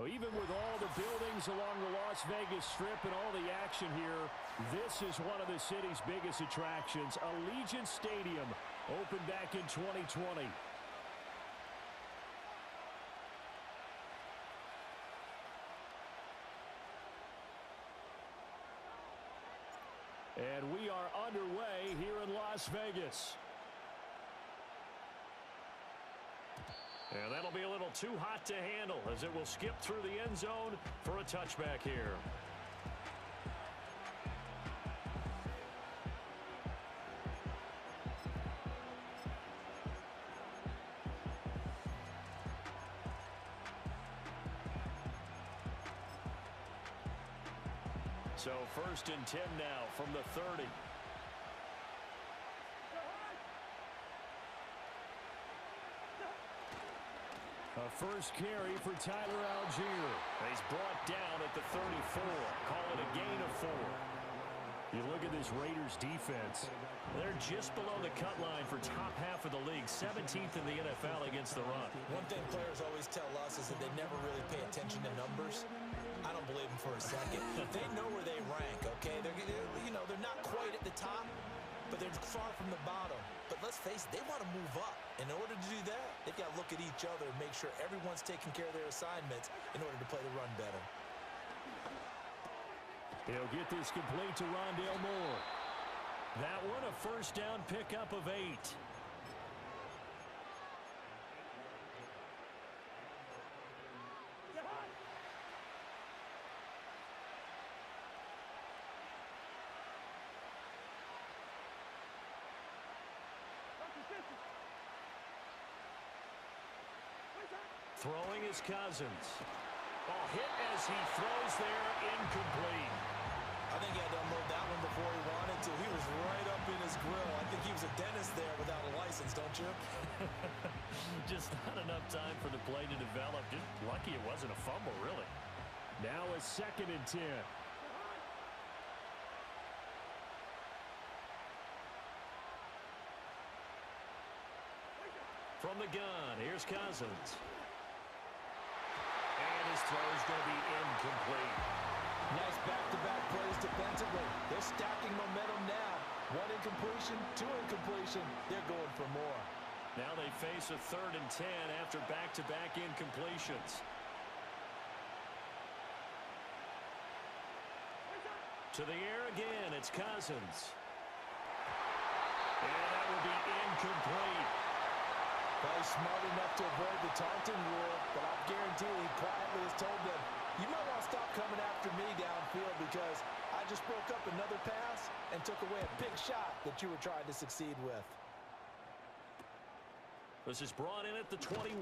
even with all the buildings along the Las Vegas Strip and all the action here, this is one of the city's biggest attractions. Allegiant Stadium opened back in 2020. And we are underway here in Las Vegas. And that'll be a little too hot to handle as it will skip through the end zone for a touchback here. So 1st and 10 now from the 30. A first carry for Tyler Algier. He's brought down at the 34. Call it a gain of 4. You look at this Raiders defense. They're just below the cut line for top half of the league. 17th in the NFL against the run. One thing players always tell us is that they never really pay attention to numbers. I don't believe them for a second. They know where they rank, okay? They're not quite at the top, but they're far from the bottom. But let's face it, they want to move up. In order to do that, they've got to look at each other and make sure everyone's taking care of their assignments in order to play the run better. He'll get this complete to Rondale Moore. That one a first down pickup of 8. Throwing is Cousins. Ball hit as he throws there, incomplete. I think he had to unload that one before he wanted to. He was right up in his grill. I think he was a dentist there without a license, don't you? Just not enough time for the play to develop. Just lucky it wasn't a fumble, really. Now a 2nd and 10. From the gun, here's Cousins. And his throw is going to be incomplete. Nice back-to-back plays defensively. They're stacking momentum now. 1 incompletion, 2 incompletion. They're going for more. Now they face a 3rd and 10 after back-to-back incompletions. To the air again, it's Cousins. And that will be incomplete. Well, he's smart enough to avoid the taunting rule, but I guarantee he quietly has told them, you might want to stop coming after me downfield because I just broke up another pass and took away a big shot that you were trying to succeed with. This is brought in at the 21.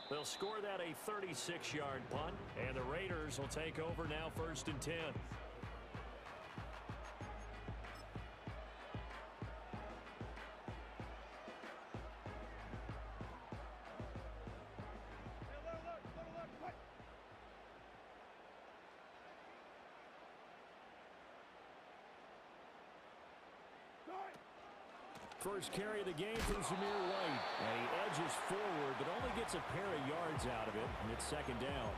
They'll score that a 36-yard punt, and the Raiders will take over now 1st and 10. First carry of the game from Zamir White. And he edges forward, but only gets a pair of yards out of it, and it's 2nd down.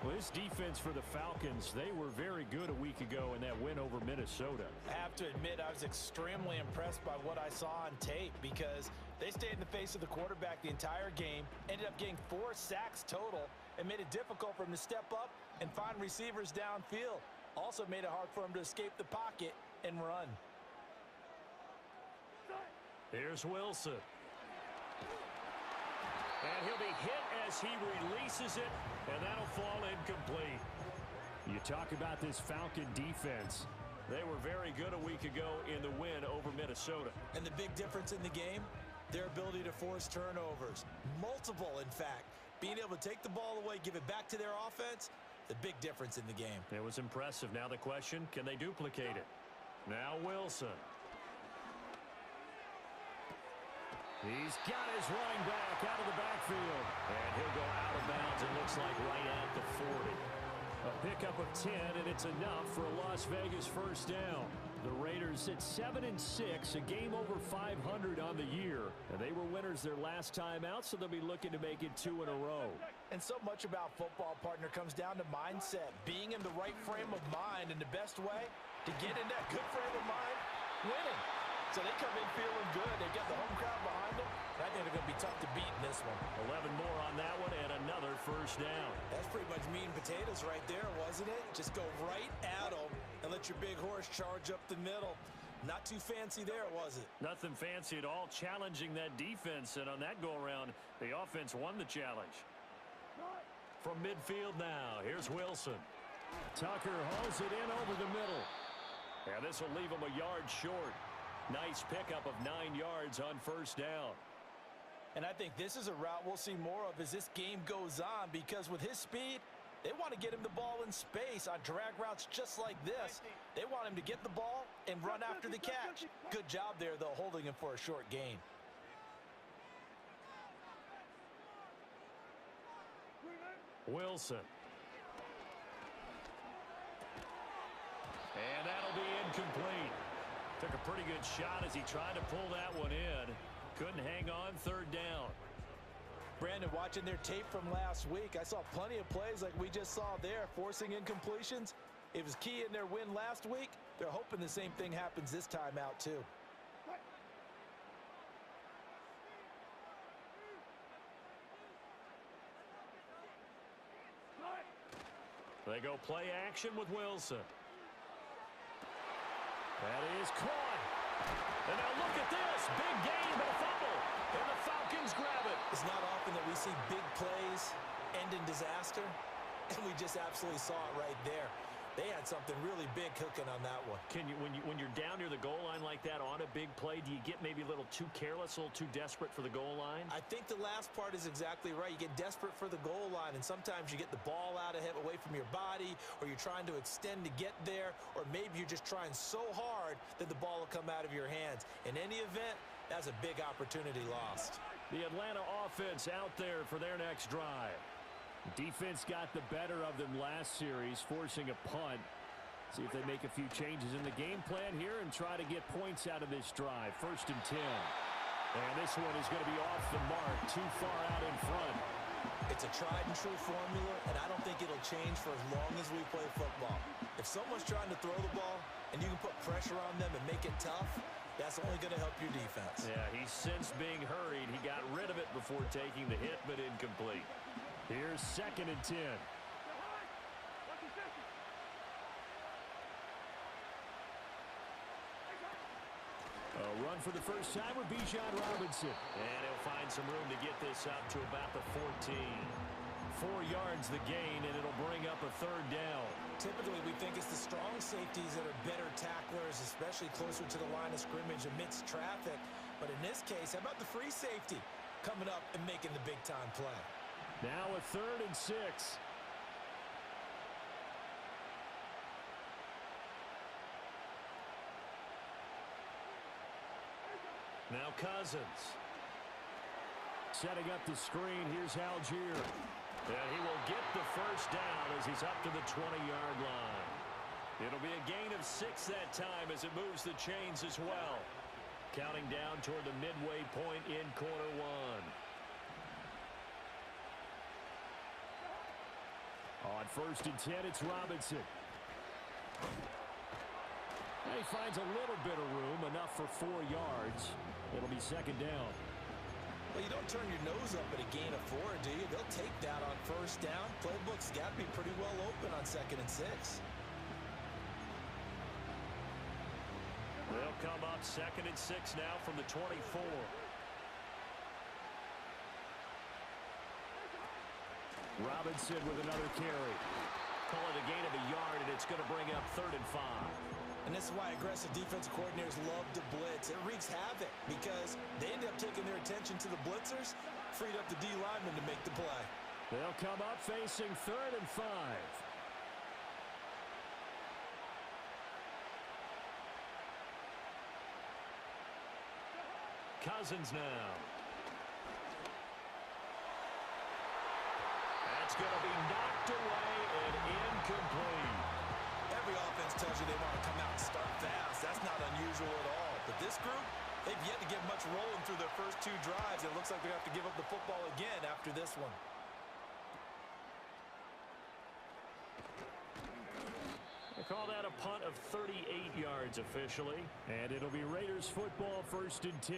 Well, this defense for the Falcons, they were very good a week ago in that win over Minnesota. I have to admit, I was extremely impressed by what I saw on tape because they stayed in the face of the quarterback the entire game, ended up getting 4 sacks total, and made it difficult for him to step up and find receivers downfield. Also made it hard for him to escape the pocket and run. Here's Wilson. And he'll be hit as he releases it, and that'll fall incomplete. You talk about this Falcon defense. They were very good a week ago in the win over Minnesota. And the big difference in the game, their ability to force turnovers. Multiple, in fact. Being able to take the ball away, give it back to their offense, the big difference in the game. It was impressive. Now the question, can they duplicate it? Now Wilson. He's got his running back out of the backfield. And he'll go out of bounds, it looks like right at the 40. A pickup of 10, and it's enough for a Las Vegas 1st down. The Raiders sit 7-6, a game over 500 on the year. And they were winners their last time out, so they'll be looking to make it 2 in a row. And so much about football, partner, comes down to mindset. Being in the right frame of mind, and the best way to get in that good frame of mind, winning. So they come in feeling good. They get the home crowd behind them. I think they're going to be tough to beat in this one. 11 more on that one and another first down. That's pretty much meat and potatoes right there, wasn't it? Just go right at them and let your big horse charge up the middle. Not too fancy there, was it? Nothing fancy at all, challenging that defense. And on that go-around, the offense won the challenge. From midfield now, here's Wilson. Tucker hauls it in over the middle. And this will leave him a yard short. Nice pickup of 9 yards on first down. And I think this is a route we'll see more of as this game goes on, because with his speed, they want to get him the ball in space on drag routes just like this. They want him to get the ball and run after the catch. Good job there, though, holding him for a short gain. Wilson. And that'll be incomplete. Took a pretty good shot as he tried to pull that one in. Couldn't hang on, third down. Brandon, watching their tape from last week, I saw plenty of plays like we just saw there, forcing incompletions. It was key in their win last week. They're hoping the same thing happens this time out, too. They go play action with Wilson. That is caught. And now look at this. Big gain, but a fumble. And the Falcons grab it. It's not often that we see big plays end in disaster. And we just absolutely saw it right there. They had something really big cooking on that one. When you're down near the goal line like that on a big play, do you get maybe a little too careless, a little too desperate for the goal line? I think the last part is exactly right. You get desperate for the goal line, and sometimes you get the ball out of it, away from your body, or you're trying to extend to get there, or maybe you're just trying so hard that the ball will come out of your hands. In any event, that's a big opportunity lost. The Atlanta offense out there for their next drive. Defense got the better of them last series, forcing a punt. See if they make a few changes in the game plan here and try to get points out of this drive. 1st and 10. And this one is going to be off the mark, too far out in front. It's a tried and true formula, and I don't think it'll change for as long as we play football. If someone's trying to throw the ball and you can put pressure on them and make it tough, that's only going to help your defense. Yeah, he's since being hurried. He got rid of it before taking the hit, but incomplete. Here's 2nd and 10. A run for the first time with Bijan Robinson. And he'll find some room to get this up to about the 14. 4 yards the gain, and it'll bring up a 3rd down. Typically, we think it's the strong safeties that are better tacklers, especially closer to the line of scrimmage amidst traffic. But in this case, how about the free safety coming up and making the big-time play? Now a 3rd and 6. Now Cousins. Setting up the screen. Here's Algier. And he will get the first down as he's up to the 20-yard line. It'll be a gain of 6 that time as it moves the chains as well. Counting down toward the midway point in quarter 1. On 1st and 10, it's Robinson. And he finds a little bit of room, enough for 4 yards. It'll be 2nd down. Well, you don't turn your nose up at a gain of 4, do you? They'll take that on 1st down. Playbook's got to be pretty well open on 2nd and 6. They'll come up 2nd and 6 now from the 24. Robinson with another carry. Call it a gain of a yard, and it's going to bring up 3rd and 5. And this is why aggressive defensive coordinators love to blitz. It wreaks havoc because they end up taking their attention to the blitzers, freed up the D linemen to make the play. They'll come up facing 3rd and 5. Cousins now. That's going to be knocked away and incomplete. Every offense tells you they want to come out and start fast. That's unusual at all. But this group, they've yet to get much rolling through their first 2 drives. It looks like they're going to have to give up the football again after this one. They call that a punt of 38 yards officially. And it'll be Raiders football, 1st and 10.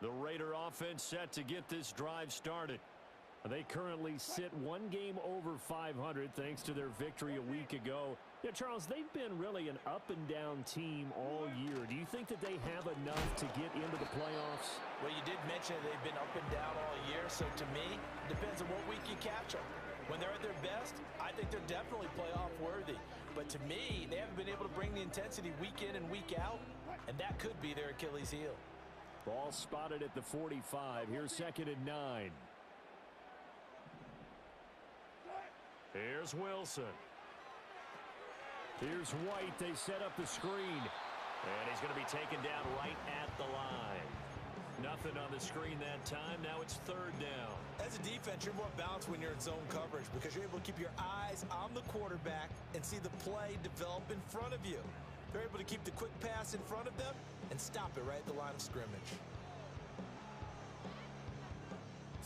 The Raider offense set to get this drive started. They currently sit 1 game over 500 thanks to their victory a week ago. Yeah, Charles, they've been really an up-and-down team all year. Do you think that they have enough to get into the playoffs? Well, you did mention they've been up and down all year, so to me, it depends on what week you catch them. When they're at their best, I think they're definitely playoff worthy. But to me, they haven't been able to bring the intensity week in and week out, and that could be their Achilles heel. Ball spotted at the 45. Here's 2nd and 9. Here's Wilson. Here's White. They set up the screen. And he's going to be taken down right at the line. Nothing on the screen that time. Now it's 3rd down. As a defense, you're more balanced when you're in zone coverage because you're able to keep your eyes on the quarterback and see the play develop in front of you. They're able to keep the quick pass in front of them and stop it right at the line of scrimmage.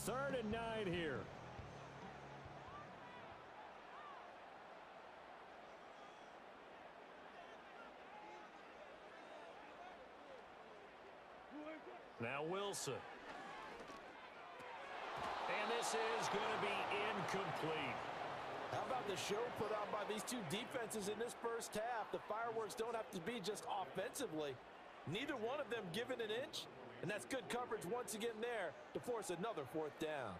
3rd and 9 here. Now Wilson. And this is going to be incomplete. How about the show put on by these 2 defenses in this first half? The fireworks don't have to be just offensively. Neither one of them given an inch, and that's good coverage once again there to force another 4th down.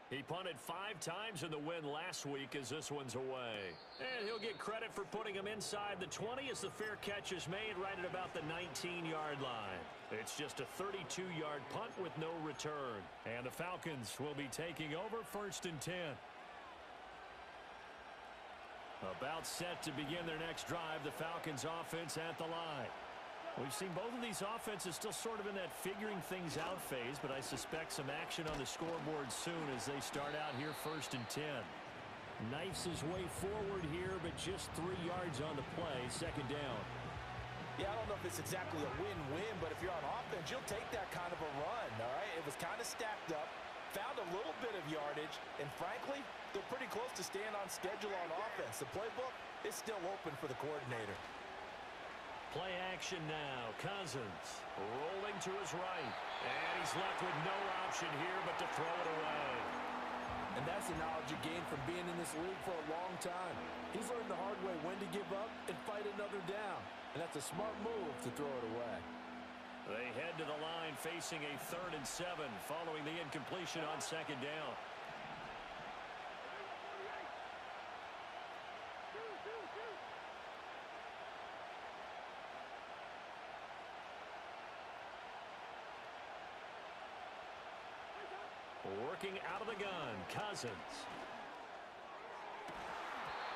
He punted 5 times in the win last week as this one's away. And he'll get credit for putting him inside the 20 as the fair catch is made right at about the 19-yard line. It's just a 32-yard punt with no return. And the Falcons will be taking over 1st and 10. About set to begin their next drive, the Falcons offense at the line. We've seen both of these offenses still sort of in that figuring things out phase, but I suspect some action on the scoreboard soon as they start out here 1st and 10. Knifes his way forward here, but just 3 yards on the play, 2nd down. Yeah, I don't know if it's exactly a win-win, but if you're on offense, you'll take that kind of a run, all right? It was kind of stacked up, found a little bit of yardage, and frankly, they're pretty close to staying on schedule on offense. The playbook is still open for the coordinator. Play action now. Cousins rolling to his right. And he's left with no option here but to throw it away. And that's the knowledge you gain from being in this league for a long time. He's learned the hard way when to give up and fight another down. And that's a smart move to throw it away. They head to the line facing a 3rd and 7 following the incompletion on 2nd down. Working out of the gun, Cousins.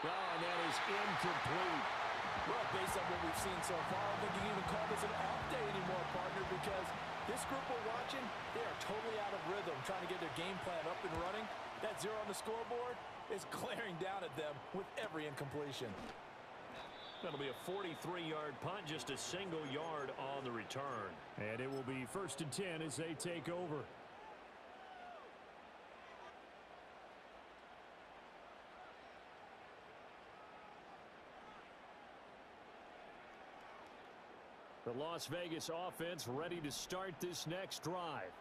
Oh, and that is incomplete. Well, based on what we've seen so far, I don't think you can even call this an off day anymore, partner, because this group we're watching, they are totally out of rhythm, trying to get their game plan up and running. That 0 on the scoreboard is glaring down at them with every incompletion. That'll be a 43-yard punt, just a single yard on the return. And it will be 1st and 10 as they take over. The Las Vegas offense ready to start this next drive.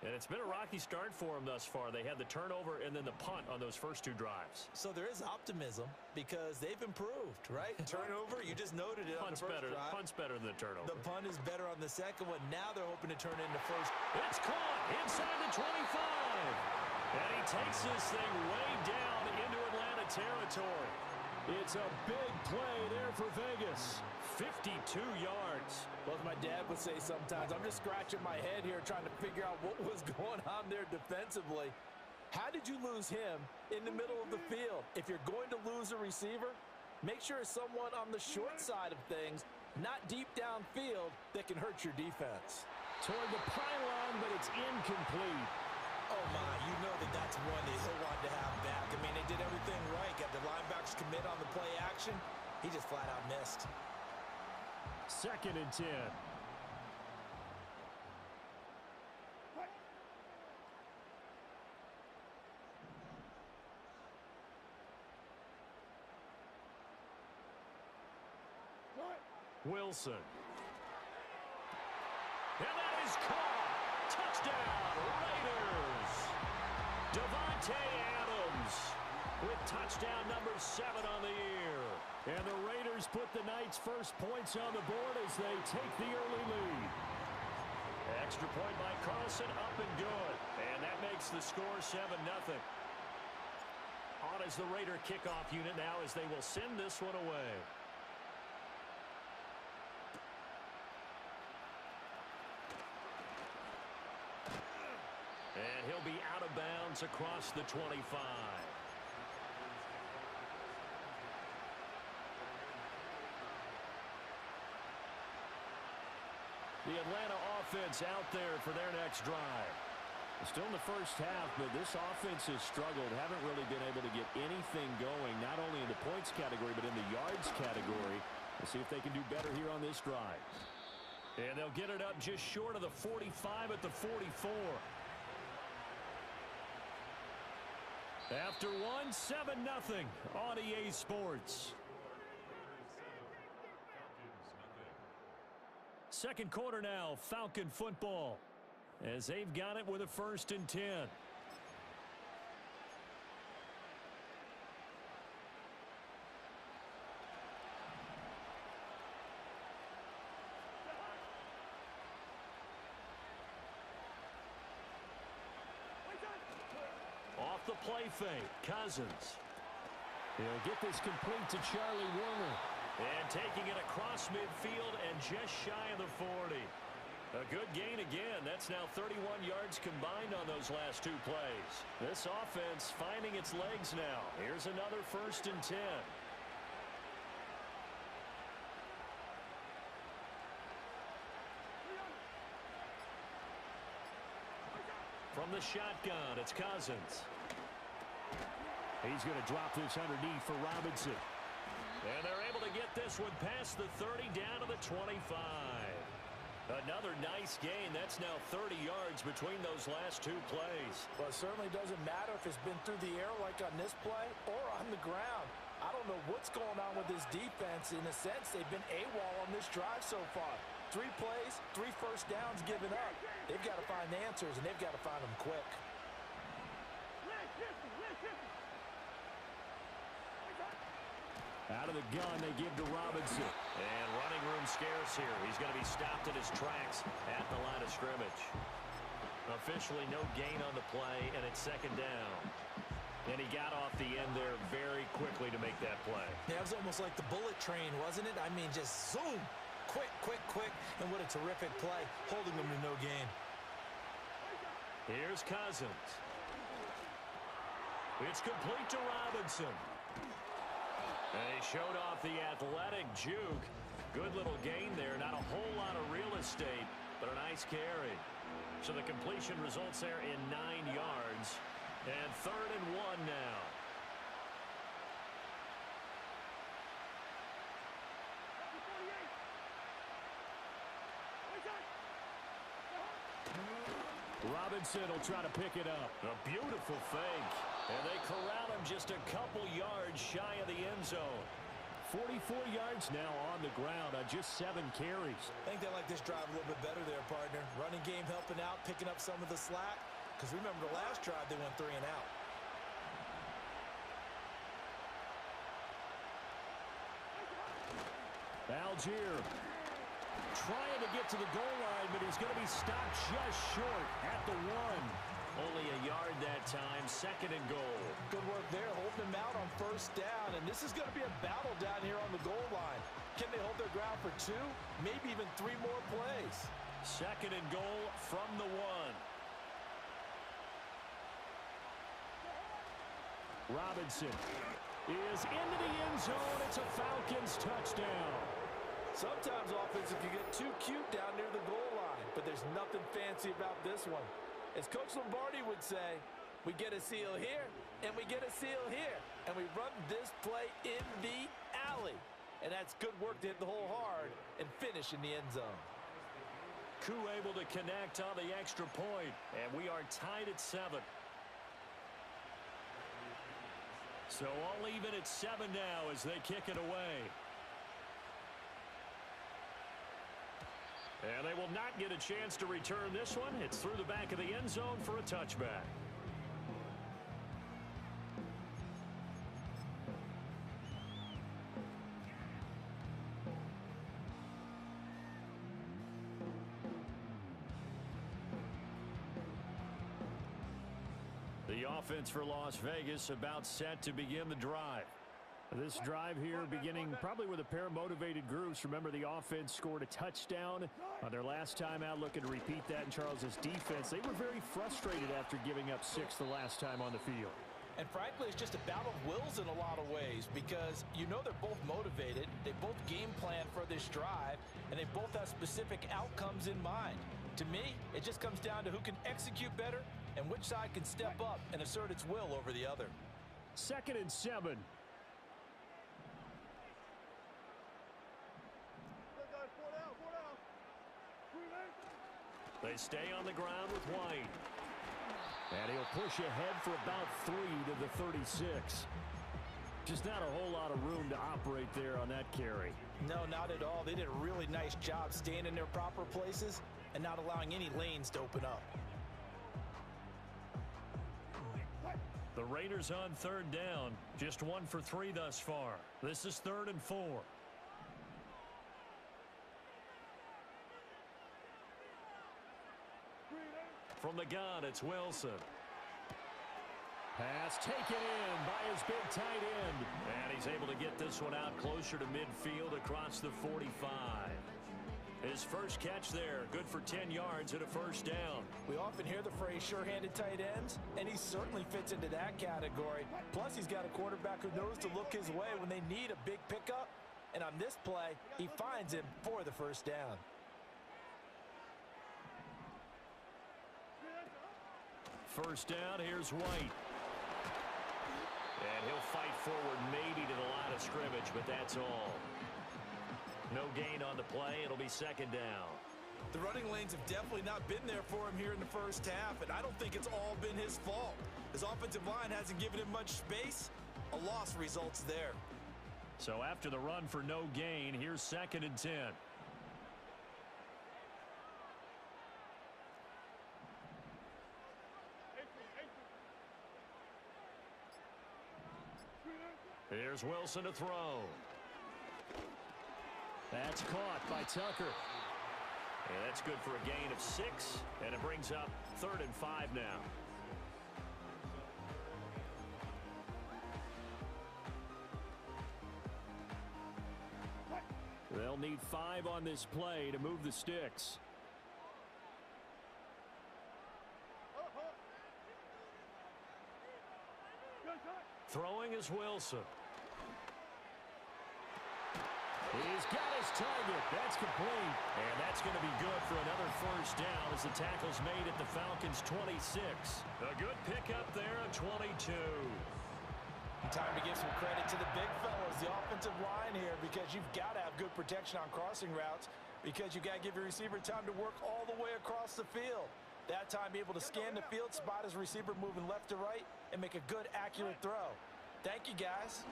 And it's been a rocky start for them thus far. They had the turnover and then the punt on those first 2 drives. So there is optimism because they've improved, right? Turnover, you just noted it on the first drive. Punt's better than the turnover. The punt is better on the second one. Now they're hoping to turn into first. It's caught inside the 25. And he takes this thing way down into Atlanta territory. It's a big play there for Vegas. 52 yards. Well, as my dad would say sometimes, I'm just scratching my head here trying to figure out what was going on there defensively. How did you lose him in the middle of the field? If you're going to lose a receiver, Make sure it's someone on the short side of things, not deep downfield, that can hurt your defense. Toward the pylon, but it's incomplete. Oh, my, you know that's one that he'll want to have back. I mean, they did everything right. Got the linebackers commit on the play action. He just flat out missed. 2nd and 10. Wilson. And that is caught. Touchdown, Raiders. Davante Adams with touchdown number 7 on the year. And the Raiders put the Knights' first points on the board as they take the early lead. Extra point by Carlson, up and good. And that makes the score 7-0. On is the Raider kickoff unit now as they will send this one away. And he'll be out of bounds across the 25. The Atlanta offense out there for their next drive. Still in the first half, but this offense has struggled. Haven't really been able to get anything going, not only in the points category, but in the yards category. We'll see if they can do better here on this drive. And they'll get it up just short of the 45 at the 44. After one, 7-0 on EA Sports. Second quarter now, Falcon football, as they've got it with a 1st and 10. Off the play fake, Cousins. He'll get this complete to Charlie Warner. And taking it across midfield and just shy of the 40. A good gain again. That's now 31 yards combined on those last 2 plays. This offense finding its legs now. Here's another 1st and 10. From the shotgun, it's Cousins. He's going to drop this underneath for Robinson. And they're able to get this one past the 30 down to the 25. Another nice gain. That's now 30 yards between those last 2 plays. Well, it certainly doesn't matter if it's been through the air like on this play or on the ground. I don't know what's going on with this defense. In a sense, they've been AWOL on this drive so far. 3 plays, 3 first downs given up. They've got to find answers, and they've got to find them quick. Out of the gun, they give to Robinson. And running room scarce here. He's going to be stopped at his tracks at the line of scrimmage. Officially no gain on the play, and it's 2nd down. And he got off the end there very quickly to make that play. Yeah, it was almost like the bullet train, wasn't it? I mean, just zoom. Quick, quick, quick. And what a terrific play, holding them to no gain. Here's Cousins. It's complete to Robinson. And he showed off the athletic juke. Good little gain there. Not a whole lot of real estate, but a nice carry. So the completion results there in 9 yards. And 3rd and 1 now. Robinson will try to pick it up. A beautiful fake. And they corral him just a couple yards shy of the end zone. 44 yards now on the ground on just 7 carries. I think they like this drive a little bit better there, partner. Running game helping out, picking up some of the slack. Because remember, the last drive, they went 3 and out. Algier trying to get to the goal line, but he's going to be stopped just short at the 1. Only a yard that time, 2nd and goal. Good work there, holding them out on 1st down. And this is going to be a battle down here on the goal line. Can they hold their ground for 2, maybe even 3 more plays? 2nd and goal from the 1. Robinson is into the end zone. It's a Falcons touchdown. Sometimes offense, if you get too cute down near the goal line, but there's nothing fancy about this one. As Coach Lombardi would say, we get a seal here, and we get a seal here, and we run this play in the alley. And that's good work to hit the hole hard and finish in the end zone. Koo able to connect on the extra point, and we are tied at 7. So all even at 7 now as they kick it away. And they will not get a chance to return this one. It's through the back of the end zone for a touchback. The offense for Las Vegas about set to begin the drive. This drive here beginning probably with a pair of motivated groups. Remember, the offense scored a touchdown on their last time out, looking to repeat that in Charles's defense. They were very frustrated after giving up 6 the last time on the field. And frankly, it's just a battle of wills in a lot of ways because you know they're both motivated, they both game plan for this drive, and they both have specific outcomes in mind. To me, it just comes down to who can execute better and which side can step up and assert its will over the other. 2nd and 7. They stay on the ground with White. And he'll push ahead for about 3 to the 36. Just not a whole lot of room to operate there on that carry. No, not at all. They did a really nice job staying in their proper places and not allowing any lanes to open up. The Raiders on 3rd down. Just 1 for 3 thus far. This is 3rd and 4. From the gun, it's Wilson. Pass taken in by his big tight end. And he's able to get this one out closer to midfield across the 45. His first catch there, good for 10 yards and a first down. We often hear the phrase sure-handed tight ends, and he certainly fits into that category. Plus, he's got a quarterback who knows to look his way when they need a big pickup. And on this play, he finds him for the first down. First down, here's White. And he'll fight forward maybe to the line of scrimmage, but that's all. No gain on the play. It'll be 2nd down. The running lanes have definitely not been there for him here in the first half, and I don't think it's all been his fault. His offensive line hasn't given him much space. A loss results there. So after the run for no gain, here's 2nd and 10. Here's Wilson to throw. That's caught by Tucker. And that's good for a gain of 6, and it brings up 3rd and 5 now. They'll need 5 on this play to move the sticks. Throwing is Wilson. He's got his target. That's complete. And that's going to be good for another first down as the tackle's made at the Falcons' 26. A good pickup there at 22. Time to give some credit to the big fellas, the offensive line here, because you've got to have good protection on crossing routes because you've got to give your receiver time to work all the way across the field. That time, be able to scan the field, spot his receiver moving left to right, and make a good, accurate throw. Thank you, guys.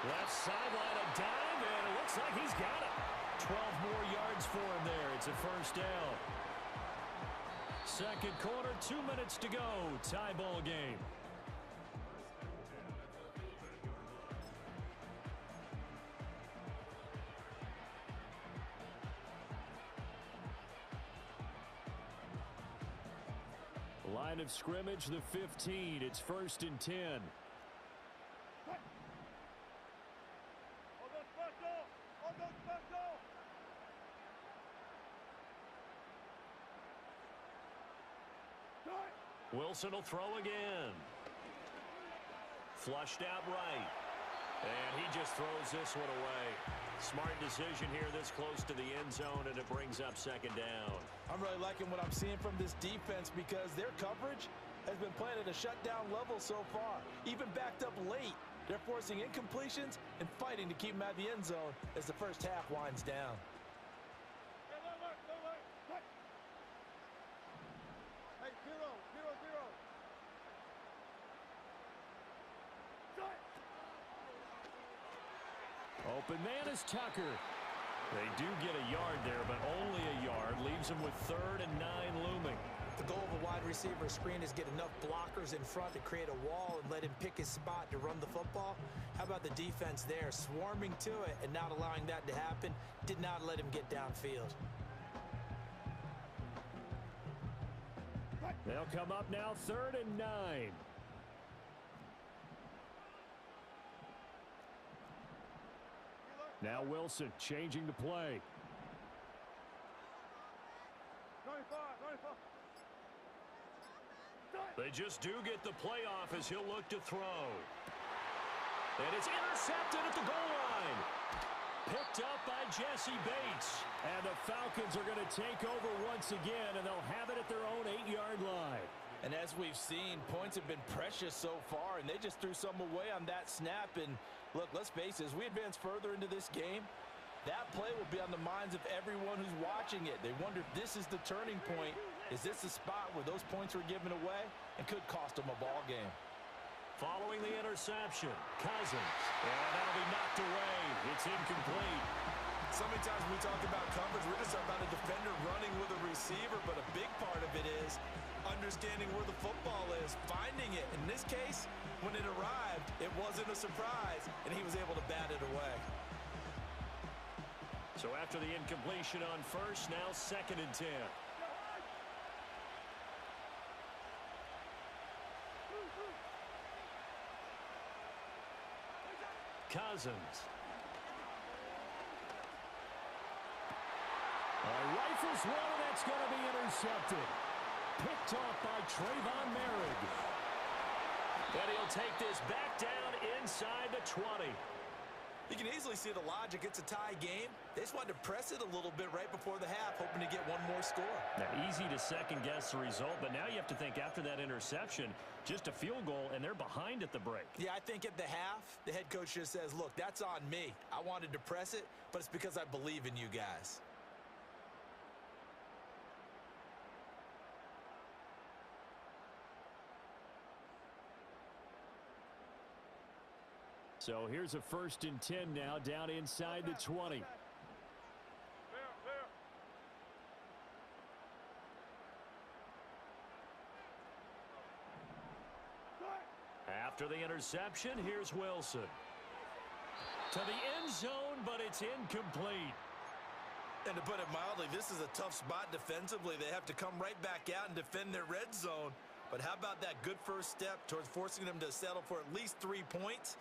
Left sideline, a dive, and it looks like he's got it. 12 more yards for him there. It's a first down. 2nd quarter, 2 minutes to go. Tie ball game. Line of scrimmage, the 15. It's 1st and 10. Wilson will throw again. Flushed out right. And he just throws this one away. Smart decision here this close to the end zone, and it brings up second down. I'm really liking what I'm seeing from this defense because their coverage has been playing at a shutdown level so far. Even backed up late, they're forcing incompletions and fighting to keep them out of the end zone as the first half winds down. Open man is Tucker. They do get a yard there, but only a yard. Leaves them with 3rd and 9 looming. The goal of a wide receiver screen is get enough blockers in front to create a wall and let him pick his spot to run the football. How about the defense there, swarming to it and not allowing that to happen? Did not let him get downfield. They'll come up now 3rd and 9. Now Wilson changing the play. 95. They just do get the playoff as he'll look to throw. And it's intercepted at the goal line. Picked up by Jesse Bates. And the Falcons are going to take over once again, and they'll have it at their own 8-yard line. And as we've seen, points have been precious so far, and they just threw some away on that snap. And look, let's face it, as we advance further into this game, that play will be on the minds of everyone who's watching it. They wonder if this is the turning point. Is this the spot where those points were given away and could cost them a ball game? Following the interception, Cousins. And that'll be knocked away. It's incomplete. So many times when we talk about coverage, we're just talking about a defender running with a receiver, but a big part of it is understanding where the football is, finding it. In this case, when it arrived, it wasn't a surprise, and he was able to bat it away. So after the incompletion on first, now 2nd and 10. Cousins. Rifles one, and that's going to be intercepted. Picked off by Trayvon Merrick. And he'll take this back down inside the 20. You can easily see the logic. It's a tie game. They just wanted to press it a little bit right before the half, hoping to get one more score. Now, easy to second-guess the result, but now you have to think after that interception, just a field goal, and they're behind at the break. Yeah, I think at the half, the head coach just says, look, that's on me. I wanted to press it, but it's because I believe in you guys. So here's a 1st and 10 now, down inside the 20. After the interception, here's Wilson. To the end zone, but it's incomplete. And to put it mildly, this is a tough spot defensively. They have to come right back out and defend their red zone. But how about that good first step towards forcing them to settle for at least 3 points?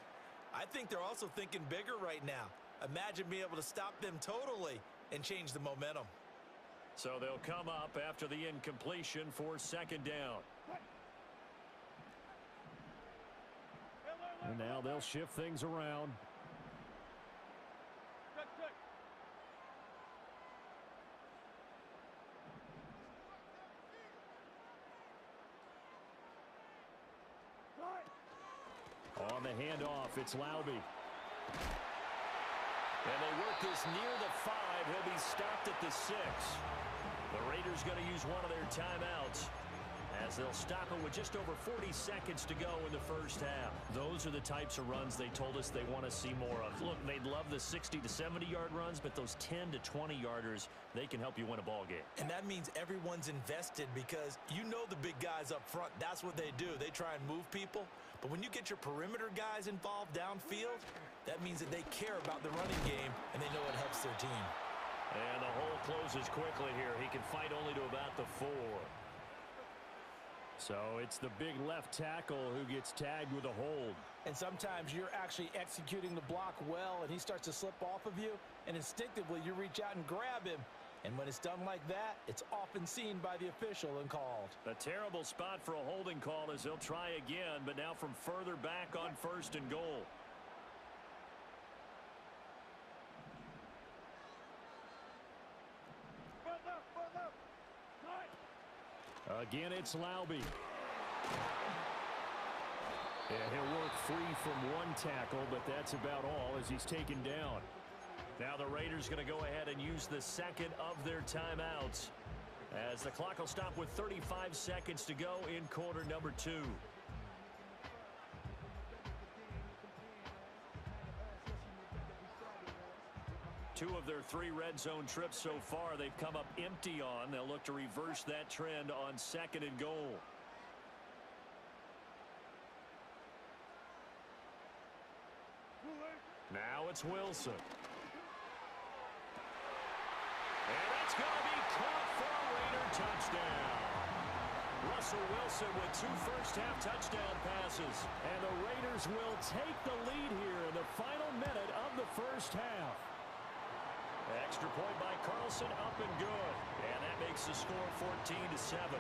I think they're also thinking bigger right now. Imagine being able to stop them totally and change the momentum. So they'll come up after the incompletion for 2nd down. And now they'll shift things around. On the handoff, it's Laube. And they work this near the 5. He'll be stopped at the 6. The Raiders going to use one of their timeouts as they'll stop him with just over 40 seconds to go in the first half. Those are the types of runs they told us they want to see more of. Look, they'd love the 60 to 70-yard runs, but those 10 to 20-yarders, they can help you win a ball game. And that means everyone's invested because you know the big guys up front. That's what they do. They try and move people. But when you get your perimeter guys involved downfield, that means that they care about the running game and they know it helps their team. And the hole closes quickly here. He can fight only to about the 4. So it's the big left tackle who gets tagged with a hold. And sometimes you're actually executing the block well and he starts to slip off of you, and instinctively you reach out and grab him. And when it's done like that, it's often seen by the official and called. A terrible spot for a holding call as they'll try again, but now from further back on 1st and goal. Again, it's Laube. And he'll work free from one tackle, but that's about all as he's taken down. Now the Raiders going to go ahead and use the second of their timeouts as the clock will stop with 35 seconds to go in quarter number 2. Two of their 3 red zone trips so far they've come up empty on. They'll look to reverse that trend on 2nd and goal. Now it's Wilson. And that's going to be caught for a Raider touchdown. Russell Wilson with 2 first-half touchdown passes. And the Raiders will take the lead here in the final minute of the first half. Extra point by Carlson, up and good. And that makes the score 14-7.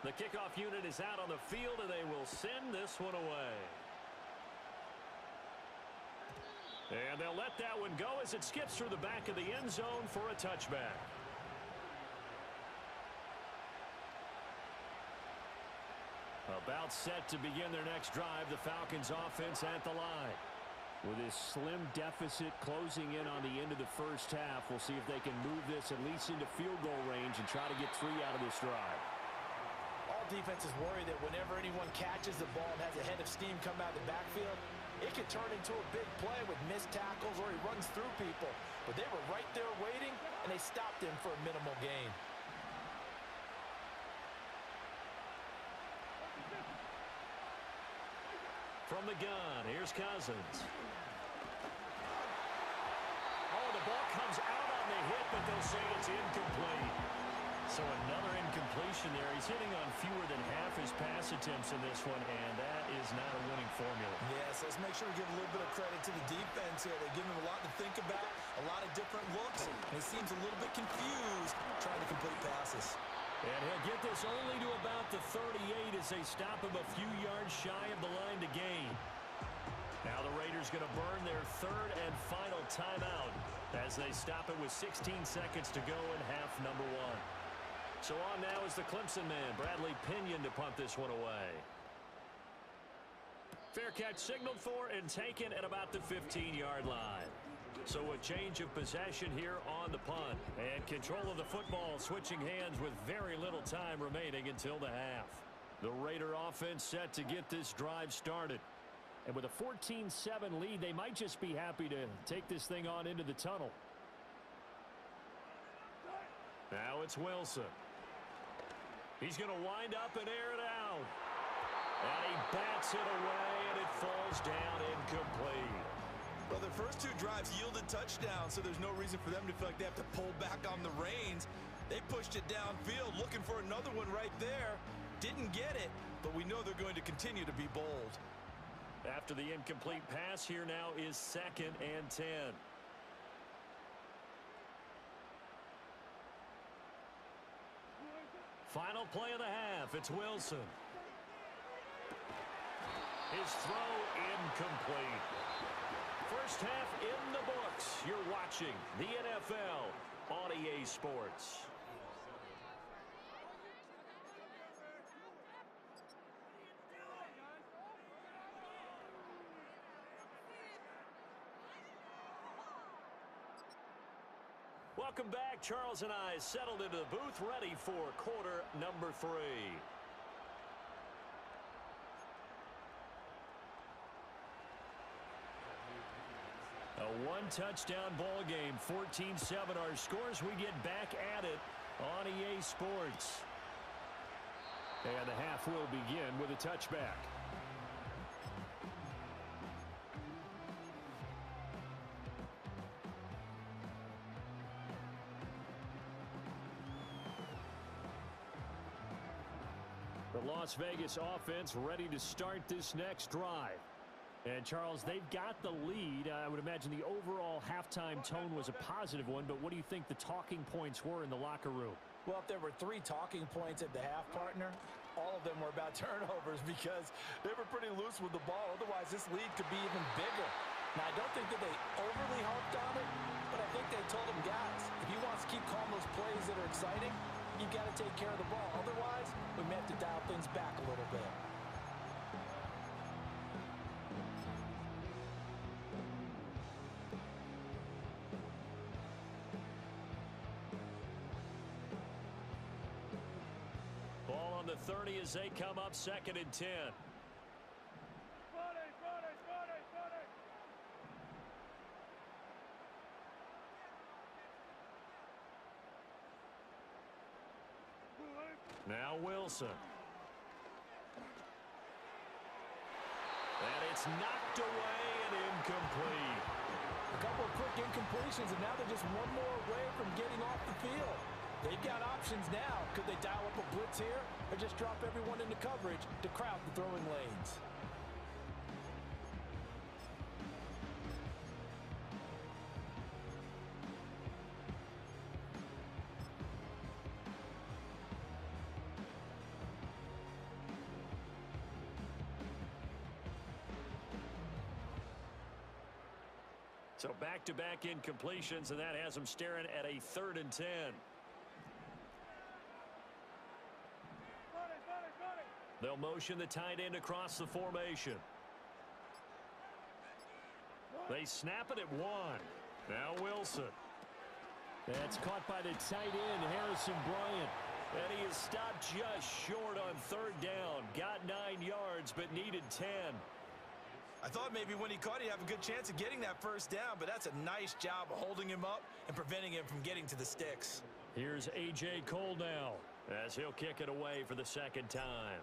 The kickoff unit is out on the field, and they will send this one away. And they'll let that one go as it skips through the back of the end zone for a touchback. About set to begin their next drive, the Falcons offense at the line. With this slim deficit closing in on the end of the first half, we'll see if they can move this at least into field goal range and try to get 3 out of this drive. All defenses worry that whenever anyone catches the ball and has a head of steam come out of the backfield, it could turn into a big play with missed tackles or he runs through people. But they were right there waiting, and they stopped him for a minimal gain. From the gun, here's Cousins. Oh, the ball comes out on the hit, but they'll say it's incomplete. So another incompletion there. He's hitting on fewer than half his pass attempts in this one, and that is not a winning formula. Yes, let's make sure we give a little bit of credit to the defense here. They give him a lot to think about, a lot of different looks, and he seems a little bit confused trying to complete passes. And he'll get this only to about the 38 as they stop him a few yards shy of the line to gain. Now the Raiders going to burn their 3rd and final timeout as they stop it with 16 seconds to go in half number 1. So on now is the Clemson man, Bradley Pinion, to punt this one away. Fair catch signaled for and taken at about the 15-yard line. So a change of possession here on the punt. And control of the football switching hands with very little time remaining until the half. The Raider offense set to get this drive started. And with a 14-7 lead, they might just be happy to take this thing on into the tunnel. Now it's Wilson. He's going to wind up and air it out. And he bats it away, and it falls down incomplete. Well, their first 2 drives yielded touchdowns, so there's no reason for them to feel like they have to pull back on the reins. They pushed it downfield, looking for another one right there. Didn't get it, but we know they're going to continue to be bold. After the incomplete pass, here now is 2nd and 10. Final play of the half. It's Wilson. His throw incomplete. First half in the books. You're watching the NFL on EA Sports. Welcome back. Charles and I settled into the booth, ready for quarter number 3. A 1-touchdown ball game, 14-7 our scores. We get back at it on EA Sports. And the half will begin with a touchback. The Las Vegas offense ready to start this next drive. And, Charles, they've got the lead. I would imagine the overall halftime tone was a positive one, but what do you think the talking points were in the locker room? Well, if there were 3 talking points at the half, partner, all of them were about turnovers because they were pretty loose with the ball. Otherwise, this lead could be even bigger. Now, I don't think that they overly harped on it, but I think they told them, guys, if he wants to keep calling those plays that are exciting, you've got to take care of the ball. Otherwise, we may have to dial things back a little bit. Ball on the 30 as they come up 2nd and 10. Now Wilson. And it's knocked away and incomplete. A couple of quick incompletions, and now they're just one more away from getting off the field. They've got options now. Could they dial up a blitz here or just drop everyone into coverage to crowd the throwing lanes? So back-to-back incompletions, and that has them staring at a 3rd and 10. They'll motion the tight end across the formation. They snap it at 1. Now Wilson. That's caught by the tight end, Harrison Bryant. And he is stopped just short on 3rd down. Got 9 yards, but needed 10. I thought maybe when he caught it, he'd have a good chance of getting that 1st down, but that's a nice job of holding him up and preventing him from getting to the sticks. Here's A.J. Cole now as he'll kick it away for the 2nd time.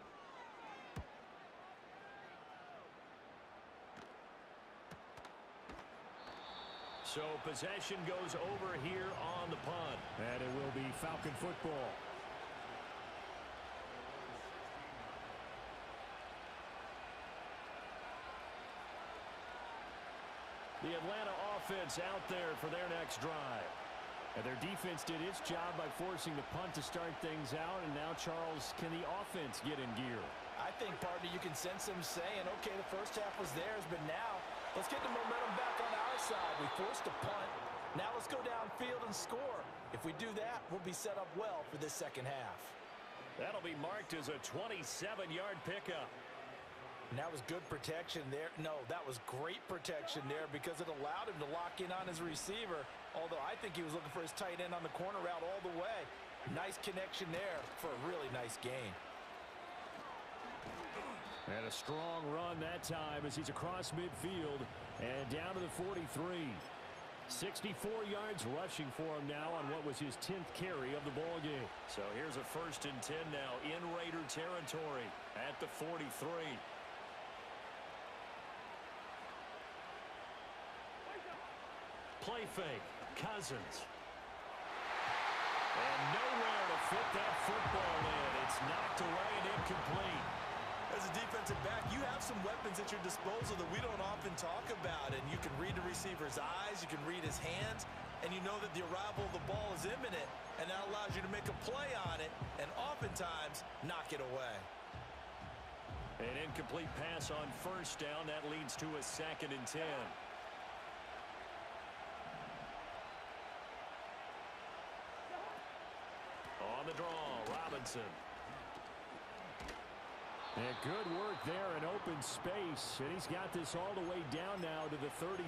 So possession goes over here on the punt. And it will be Falcon football. The Atlanta offense out there for their next drive. And their defense did its job by forcing the punt to start things out. And now, Charles, can the offense get in gear? I think, partner, you can sense them saying, okay, the first half was theirs, but now let's get the momentum back on our side. We forced a punt. Now let's go downfield and score. If we do that, we'll be set up well for this 2nd half. That'll be marked as a 27-yard pickup. And that was good protection there. No, that was great protection there because it allowed him to lock in on his receiver, although I think he was looking for his tight end on the corner route all the way. Nice connection there for a really nice gain. And a strong run that time as he's across midfield and down to the 43. 64 yards rushing for him now on what was his 10th carry of the ball game. So here's a 1st and 10 now in Raider territory at the 43. Play fake. Cousins. And nowhere to fit that football in. It's knocked away and incomplete. As a defensive back, you have some weapons at your disposal that we don't often talk about. And you can read the receiver's eyes, you can read his hands, and you know that the arrival of the ball is imminent. And that allows you to make a play on it and oftentimes knock it away. An incomplete pass on 1st down. That leads to a 2nd and 10. On the draw, Robinson. And good work there in open space. And he's got this all the way down now to the 32.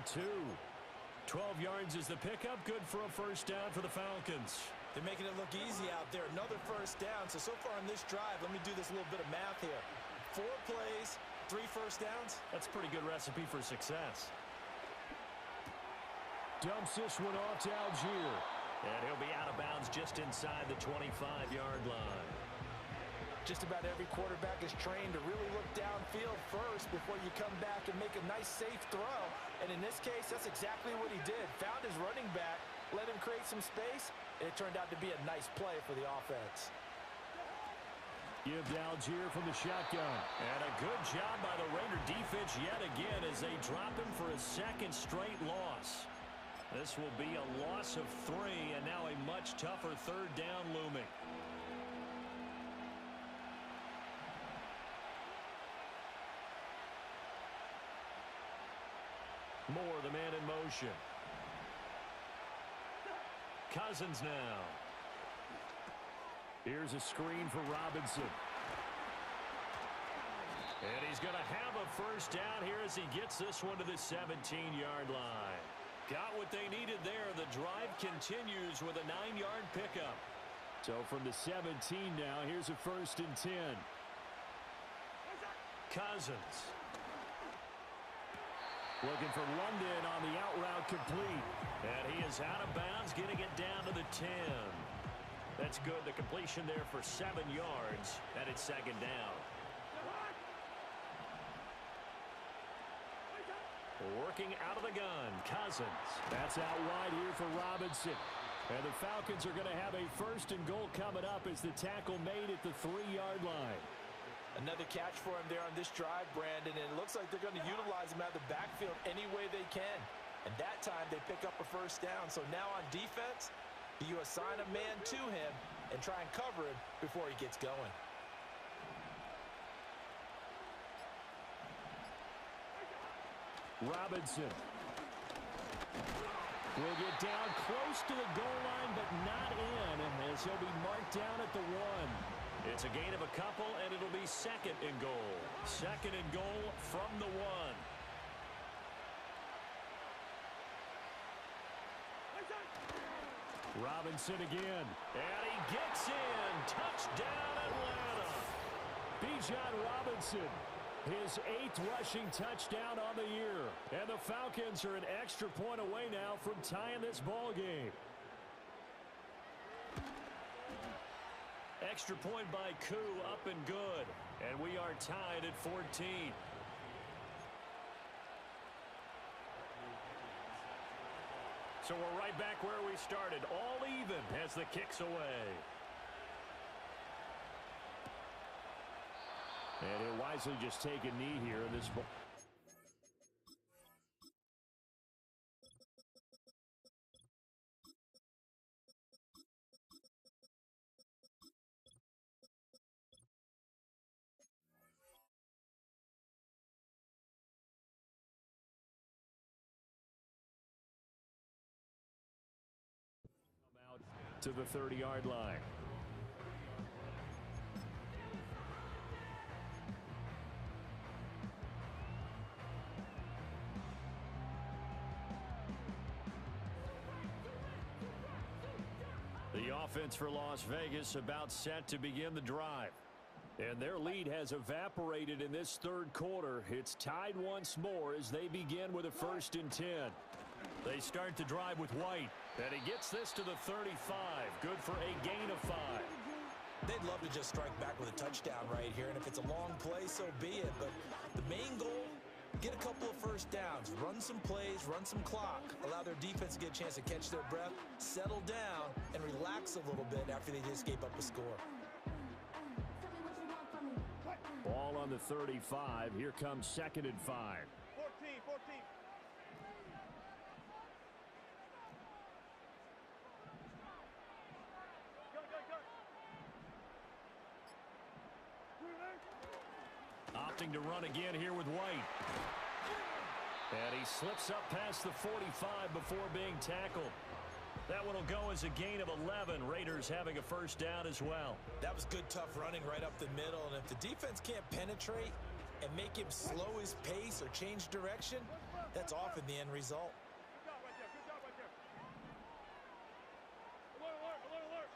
12 yards is the pickup. Good for a 1st down for the Falcons. They're making it look easy out there. Another 1st down. So far on this drive, let me do this little bit of math here. 4 plays, 3 1st downs. That's a pretty good recipe for success. Dumps this one off to Algier. And he'll be out of bounds just inside the 25-yard line. Just about every quarterback is trained to really look downfield first before you come back and make a nice, safe throw. And in this case, that's exactly what he did. Found his running back, let him create some space, and it turned out to be a nice play for the offense. Give to Algier from the shotgun. And a good job by the Raider defense yet again as they drop him for a second straight loss. This will be a loss of 3, and now a much tougher third down looming. Moore, the man in motion. Cousins now. Here's a screen for Robinson. And he's going to have a first down here as he gets this one to the 17-yard line. Got what they needed there. The drive continues with a 9-yard pickup. So from the 17 now, here's a 1st and 10. Cousins. Looking for London on the out route complete. And he is out of bounds, getting it down to the 10. That's good. The completion there for 7 yards, and it's 2nd down. Working out of the gun, Cousins. That's out wide here for Robinson. And the Falcons are going to have a 1st and goal coming up as the tackle made at the 3-yard line. Another catch for him there on this drive, Brandon, and it looks like they're going to utilize him out of the backfield any way they can. And that time they pick up a 1st down. So now on defense, you assign a man to him and try and cover him before he gets going. Robinson will get down close to the goal line, but not in, as he'll be marked down at the 1. It's a gain of a couple, and it'll be 2nd and goal. 2nd and goal from the 1. Robinson again, and he gets in. Touchdown, Atlanta. Bijan Robinson, his 8th rushing touchdown on the year. And the Falcons are an extra point away now from tying this ball game. Extra point by Koo, up and good. And we are tied at 14. So we're right back where we started, all even as the kick's away. And he'll wisely just take a knee here in this ball. To the 30-yard line. The offense for Las Vegas about set to begin the drive. And their lead has evaporated in this 3rd quarter. It's tied once more as they begin with a 1st and 10. They start the drive with White, and he gets this to the 35. Good for a gain of 5. They'd love to just strike back with a touchdown right here, and if it's a long play, so be it. But the main goal, get a couple of 1st downs, run some plays, run some clock, allow their defense to get a chance to catch their breath, settle down, and relax a little bit after they just gave up a score. Ball on the 35. Here comes 2nd and 5. 14. Opting to run again here with White. And he slips up past the 45 before being tackled. That one will go as a gain of 11. Raiders having a 1st down as well. That was good, tough running right up the middle. And if the defense can't penetrate and make him slow his pace or change direction, that's often the end result. Good job right there. Alert.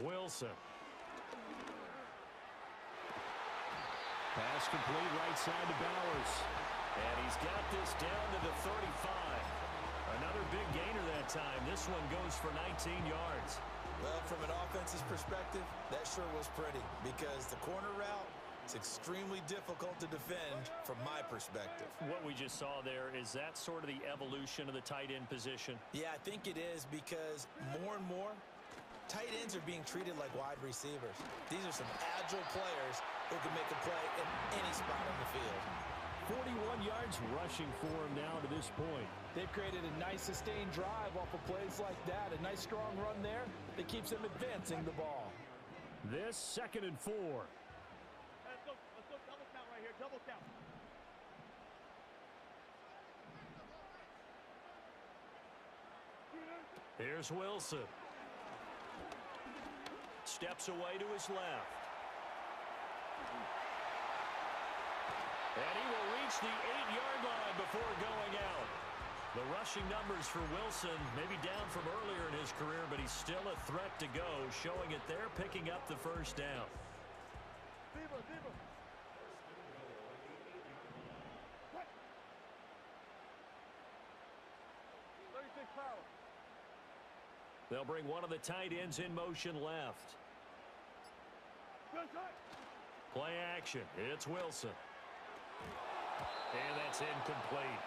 Wilson. Pass complete right side to Bowers. And he's got this down to the 35. Another big gainer that time. This one goes for 19 yards. Well, from an offensive perspective, that sure was pretty because the corner route is extremely difficult to defend from my perspective. What we just saw there, is that sort of the evolution of the tight end position? Yeah, I think it is because more and more Tight ends are being treated like wide receivers. These are some agile players who can make a play in any spot on the field. 41 yards rushing for him now to this point. They've created a nice sustained drive off of plays like that. A nice strong run there that keeps them advancing the ball. This 2nd and 4. Let's go double count right here. Double count. Here's Wilson. Steps away to his left. And he will reach the 8-yard line before going out. The rushing numbers for Wilson may be down from earlier in his career, but he's still a threat to go, showing it there, picking up the first down. Viva. 36 power. They'll bring one of the tight ends in motion left. Good tight. Play action. It's Wilson. And that's incomplete.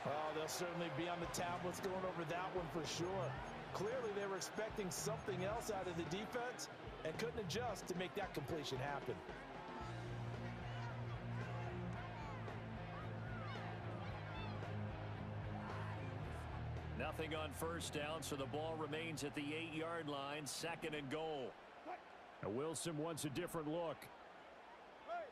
Oh, they'll certainly be on the tablets going over that one for sure. Clearly, they were expecting something else out of the defense and couldn't adjust to make that completion happen. Nothing on first down, so the ball remains at the 8-yard line, 2nd and goal. Now Wilson wants a different look. Hey.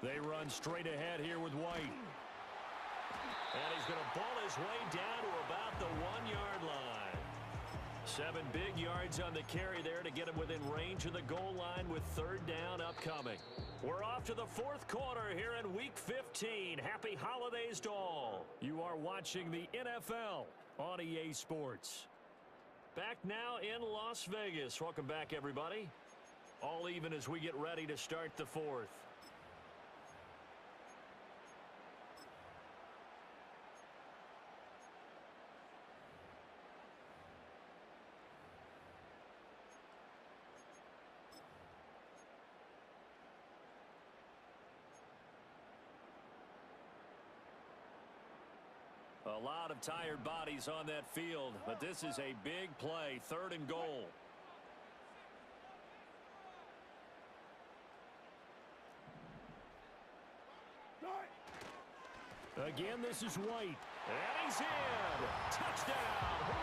They run straight ahead here with White. And he's going to ball his way down to about the 1-yard line. 7 big yards on the carry there to get him within range of the goal line with 3rd down upcoming. We're off to the 4th quarter here in Week 15. Happy holidays to all. You are watching the NFL on EA Sports. Back now in Las Vegas. Welcome back, everybody. All even as we get ready to start the 4th. A lot of tired bodies on that field, but this is a big play, 3rd and goal. Again, this is White. And he's in. Touchdown,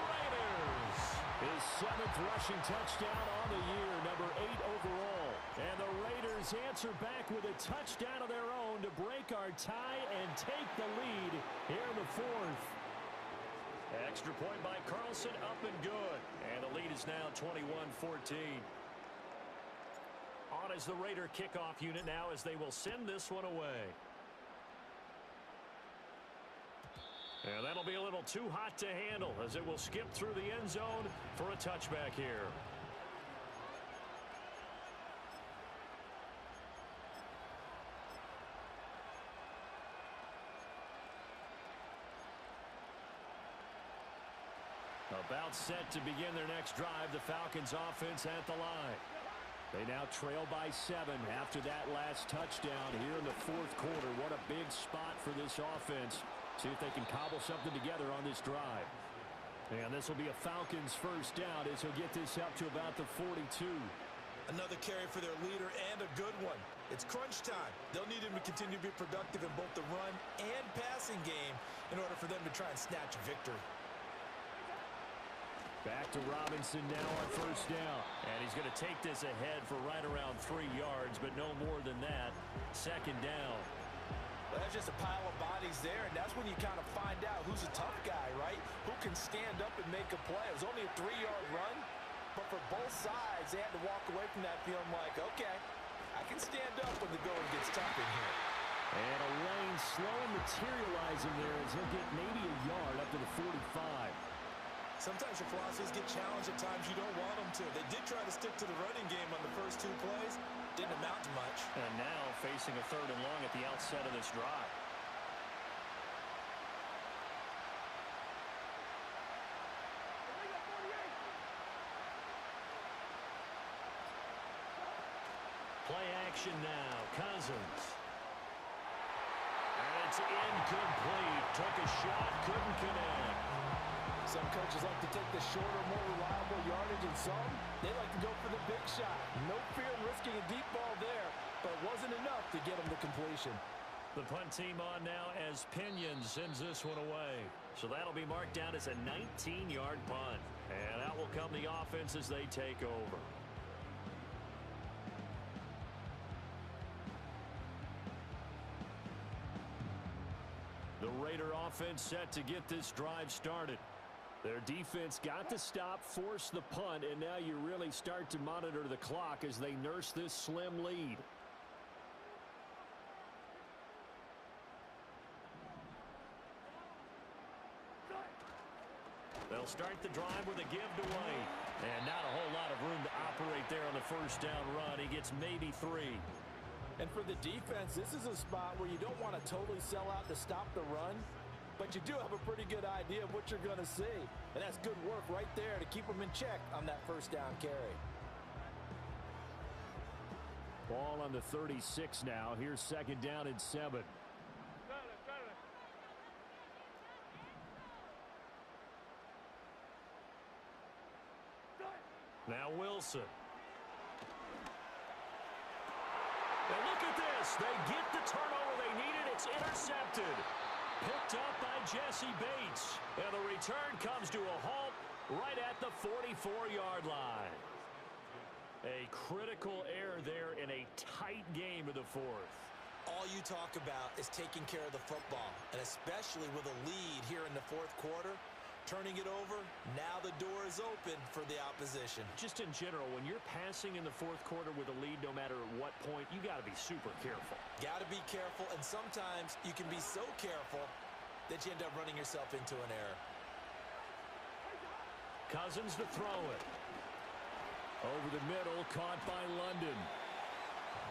Raiders. His 7th rushing touchdown on the year, number 8 overall. And the Raiders answer back with a touchdown of their own to break our tie and take the lead here in the 4th. Extra point by Carlson, up and good. And the lead is now 21-14. On is the Raider kickoff unit now as they will send this one away. And that'll be a little too hot to handle as it will skip through the end zone for a touchback here. About set to begin their next drive, the Falcons offense at the line. They now trail by 7 after that last touchdown here in the 4th quarter. What a big spot for this offense. See if they can cobble something together on this drive. And this will be a Falcons first down as he'll get this up to about the 42. Another carry for their leader and a good one. It's crunch time. They'll need him to continue to be productive in both the run and passing game in order for them to try and snatch a victory. Back to Robinson now on first down. And he's going to take this ahead for right around 3 yards, but no more than that. 2nd down. Well, there's just a pile of bodies there, and that's when you kind of find out who's a tough guy, right? Who can stand up and make a play. It was only a 3-yard run, but for both sides, they had to walk away from that feeling like, okay, I can stand up when the going gets tough in here. And a lane slow materializing there as he'll get maybe a yard up to the 45. Sometimes your philosophies get challenged at times you don't want them to. They did try to stick to the running game on the first 2 plays. Didn't amount to much. And now facing a 3rd and long at the outset of this drive. Play action now. Cousins. And it's incomplete. Took a shot, couldn't connect. Some coaches like to take the shorter, more reliable yardage, and some, they like to go for the big shot. No fear in risking a deep ball there, but it wasn't enough to get him the completion. The punt team on now as Pinion sends this one away. So that'll be marked down as a 19-yard punt. And out will come the offense as they take over. The Raider offense set to get this drive started. Their defense got the stop, forced the punt, and now you really start to monitor the clock as they nurse this slim lead. They'll start the drive with a give to White. And not a whole lot of room to operate there on the first down run. He gets maybe 3. And for the defense, this is a spot where you don't want to totally sell out to stop the run, but you do have a pretty good idea of what you're going to see. And that's good work right there to keep them in check on that first down carry. Ball on the 36 now. Here's second down and 7. Now Wilson. And look at this. They get the turnover they needed. It's intercepted. Picked up by Jesse Bates. And the return comes to a halt right at the 44-yard line. A critical error there in a tight game of the fourth. All you talk about is taking care of the football, and especially with a lead here in the fourth quarter. Turning it over, now the door is open for the opposition. Just in general, when you're passing in the fourth quarter with a lead, no matter at what point, you got to be super careful. Got to be careful, and sometimes you can be so careful that you end up running yourself into an error. Cousins to throw it. Over the middle, caught by London.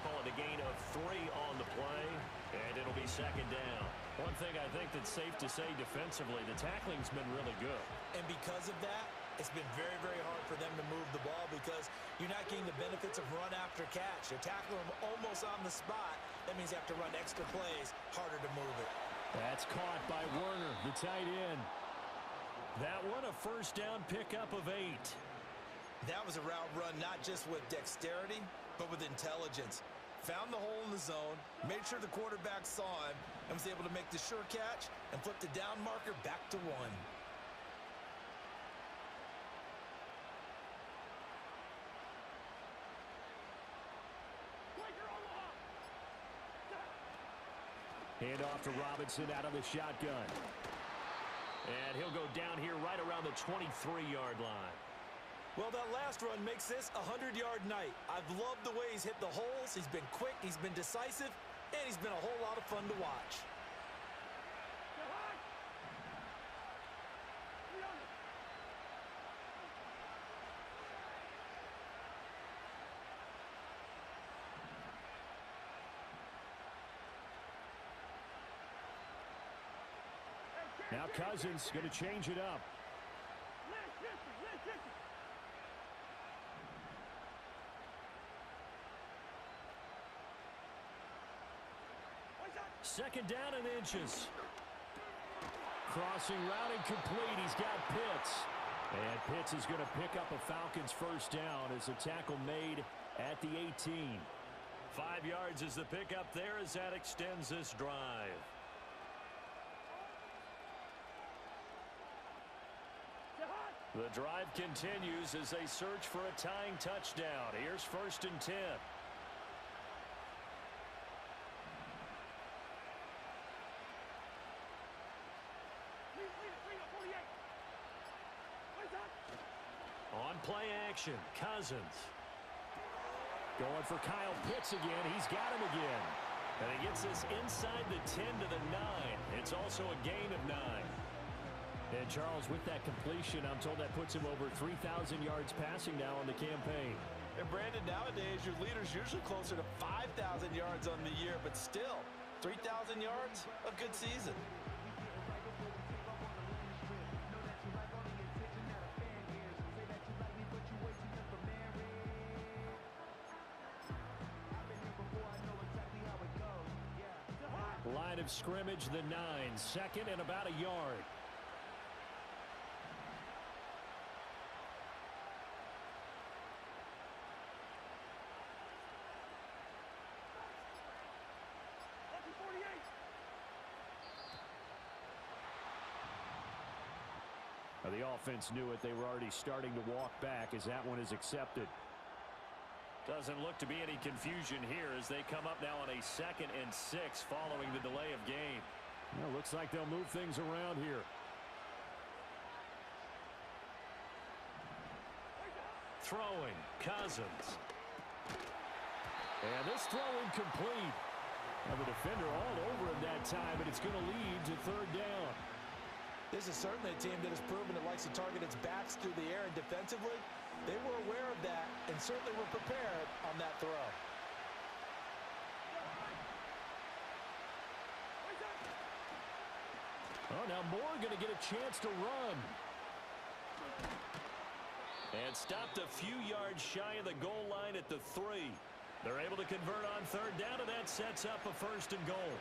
Call it a gain of 3 on the play, and it'll be second down. One thing I think that's safe to say defensively, the tackling's been really good. And because of that, it's been very, very hard for them to move the ball because you're not getting the benefits of run after catch. You're tackling them almost on the spot. That means you have to run extra plays, harder to move it. That's caught by Werner, the tight end. That one a first down pickup of 8. That was a route run not just with dexterity, but with intelligence. Found the hole in the zone, made sure the quarterback saw him, and was able to make the sure catch and flip the down marker back to 1. Hand off to Robinson out of the shotgun. And he'll go down here right around the 23-yard line. Well, that last run makes this a 100-yard night. I've loved the way he's hit the holes. He's been quick, he's been decisive, and he's been a whole lot of fun to watch. Now Cousins going to change it up. Second down and inches. Crossing route incomplete. He's got Pitts. And Pitts is going to pick up a Falcons first down as a tackle made at the 18. 5 yards is the pickup there as that extends this drive. The drive continues as they search for a tying touchdown. Here's first and 10. On play action, Cousins. Going for Kyle Pitts again. He's got him again. And he gets this inside the 10 to the 9. It's also a gain of 9. And Charles, with that completion, I'm told that puts him over 3,000 yards passing now on the campaign. And Brandon, nowadays your leader's usually closer to 5,000 yards on the year, but still, 3,000 yards, a good season. line of scrimmage, the 9, second and about a yard. Now, the offense knew it. They were already starting to walk back as that one is accepted. Doesn't look to be any confusion here as they come up now on a 2nd and 6 following the delay of game. Well, looks like they'll move things around here. Throwing, Cousins. And this throw incomplete. Now the defender all over him that time, but it's going to lead to 3rd down. This is certainly a team that has proven it likes to target its backs through the air, and defensively, they were aware of that and certainly were prepared on that throw. Oh, now Moore going to get a chance to run. And stopped a few yards shy of the goal line at the 3. They're able to convert on 3rd down, and that sets up a 1st and goal.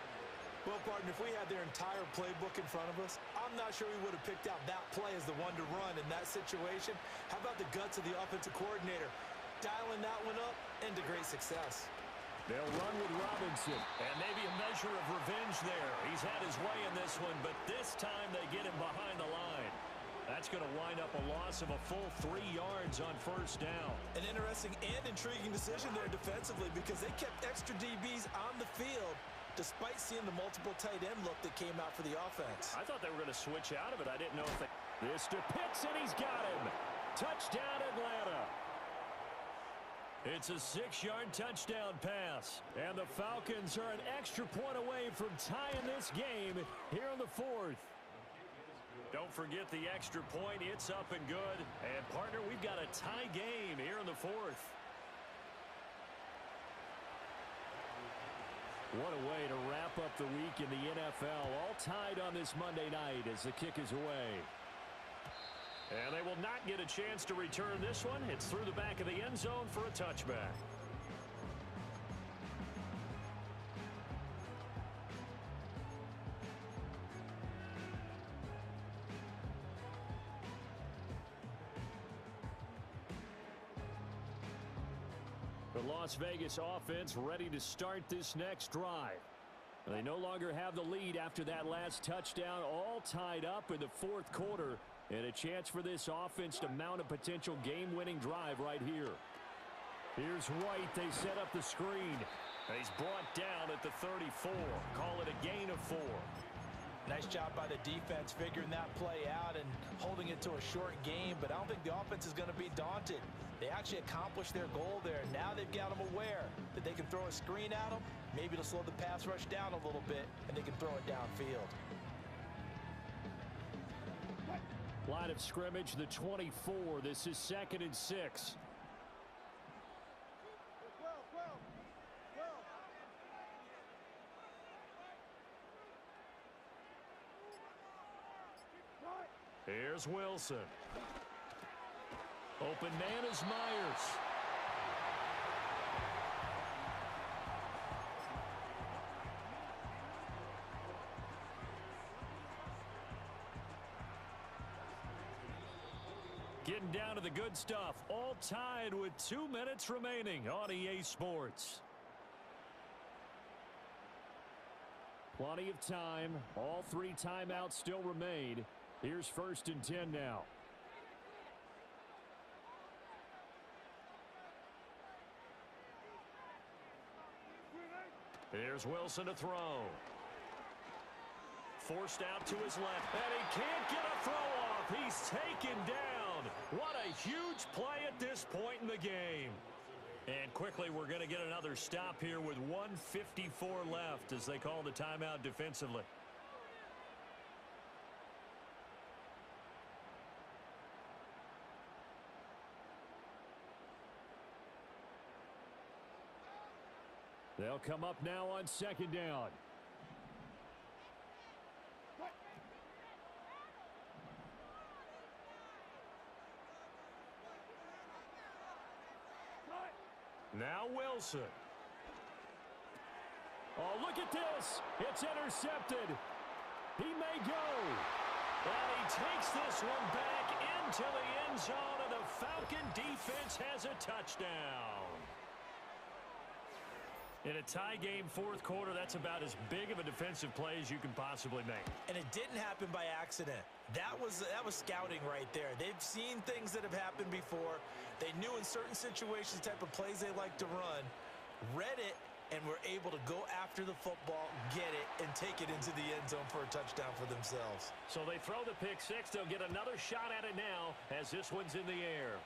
Well, partner, if we had their entire playbook in front of us, I'm not sure we would have picked out that play as the one to run in that situation. How about the guts of the offensive coordinator? Dialing that one up into great success. They'll run with Robinson, and maybe a measure of revenge there. He's had his way in this one, but this time they get him behind the line. That's going to wind up a loss of a full 3 yards on 1st down. An interesting and intriguing decision there defensively because they kept extra DBs on the field despite seeing the multiple tight end look that came out for the offense. I thought they were going to switch out of it. I didn't know if they... This to Pitts, and he's got him. Touchdown, Atlanta. It's a 6-yard touchdown pass. And the Falcons are an extra point away from tying this game here in the 4th. Don't forget the extra point. It's up and good. And, partner, we've got a tie game here in the 4th. What a way to wrap up the week in the NFL. All tied on this Monday night as the kick is away. And they will not get a chance to return this one. It's through the back of the end zone for a touchback. The Las Vegas offense ready to start this next drive. They no longer have the lead after that last touchdown, all tied up in the 4th quarter, and a chance for this offense to mount a potential game-winning drive right here. Here's White. They set up the screen. He's brought down at the 34. Call it a gain of 4. Nice job by the defense figuring that play out and holding it to a short game, but I don't think the offense is going to be daunted. They actually accomplished their goal there. Now they've got them aware that they can throw a screen at them, maybe to slow the pass rush down a little bit, and they can throw it downfield. Line of scrimmage, the 24. This is 2nd and 6. Here's Wilson. Open man is Myers. Getting down to the good stuff. All tied with 2 minutes remaining on EA Sports. Plenty of time. All 3 timeouts still remain. Here's 1st and 10 now. Here's Wilson to throw. Forced out to his left, and he can't get a throw off. He's taken down. What a huge play at this point in the game. And quickly, we're going to get another stop here with 1:54 left as they call the timeout defensively. They'll come up now on 2nd down. Now Wilson. Oh, look at this. It's intercepted. He may go. And he takes this one back into the end zone, and the Falcon defense has a touchdown. In a tie game, fourth quarter, that's about as big of a defensive play as you can possibly make. And it didn't happen by accident. That was scouting right there. They've seen things that have happened before. They knew in certain situations the type of plays they like to run, read it, and were able to go after the football, get it, and take it into the end zone for a touchdown for themselves. So they throw the pick six. They'll get another shot at it now as this one's in the air.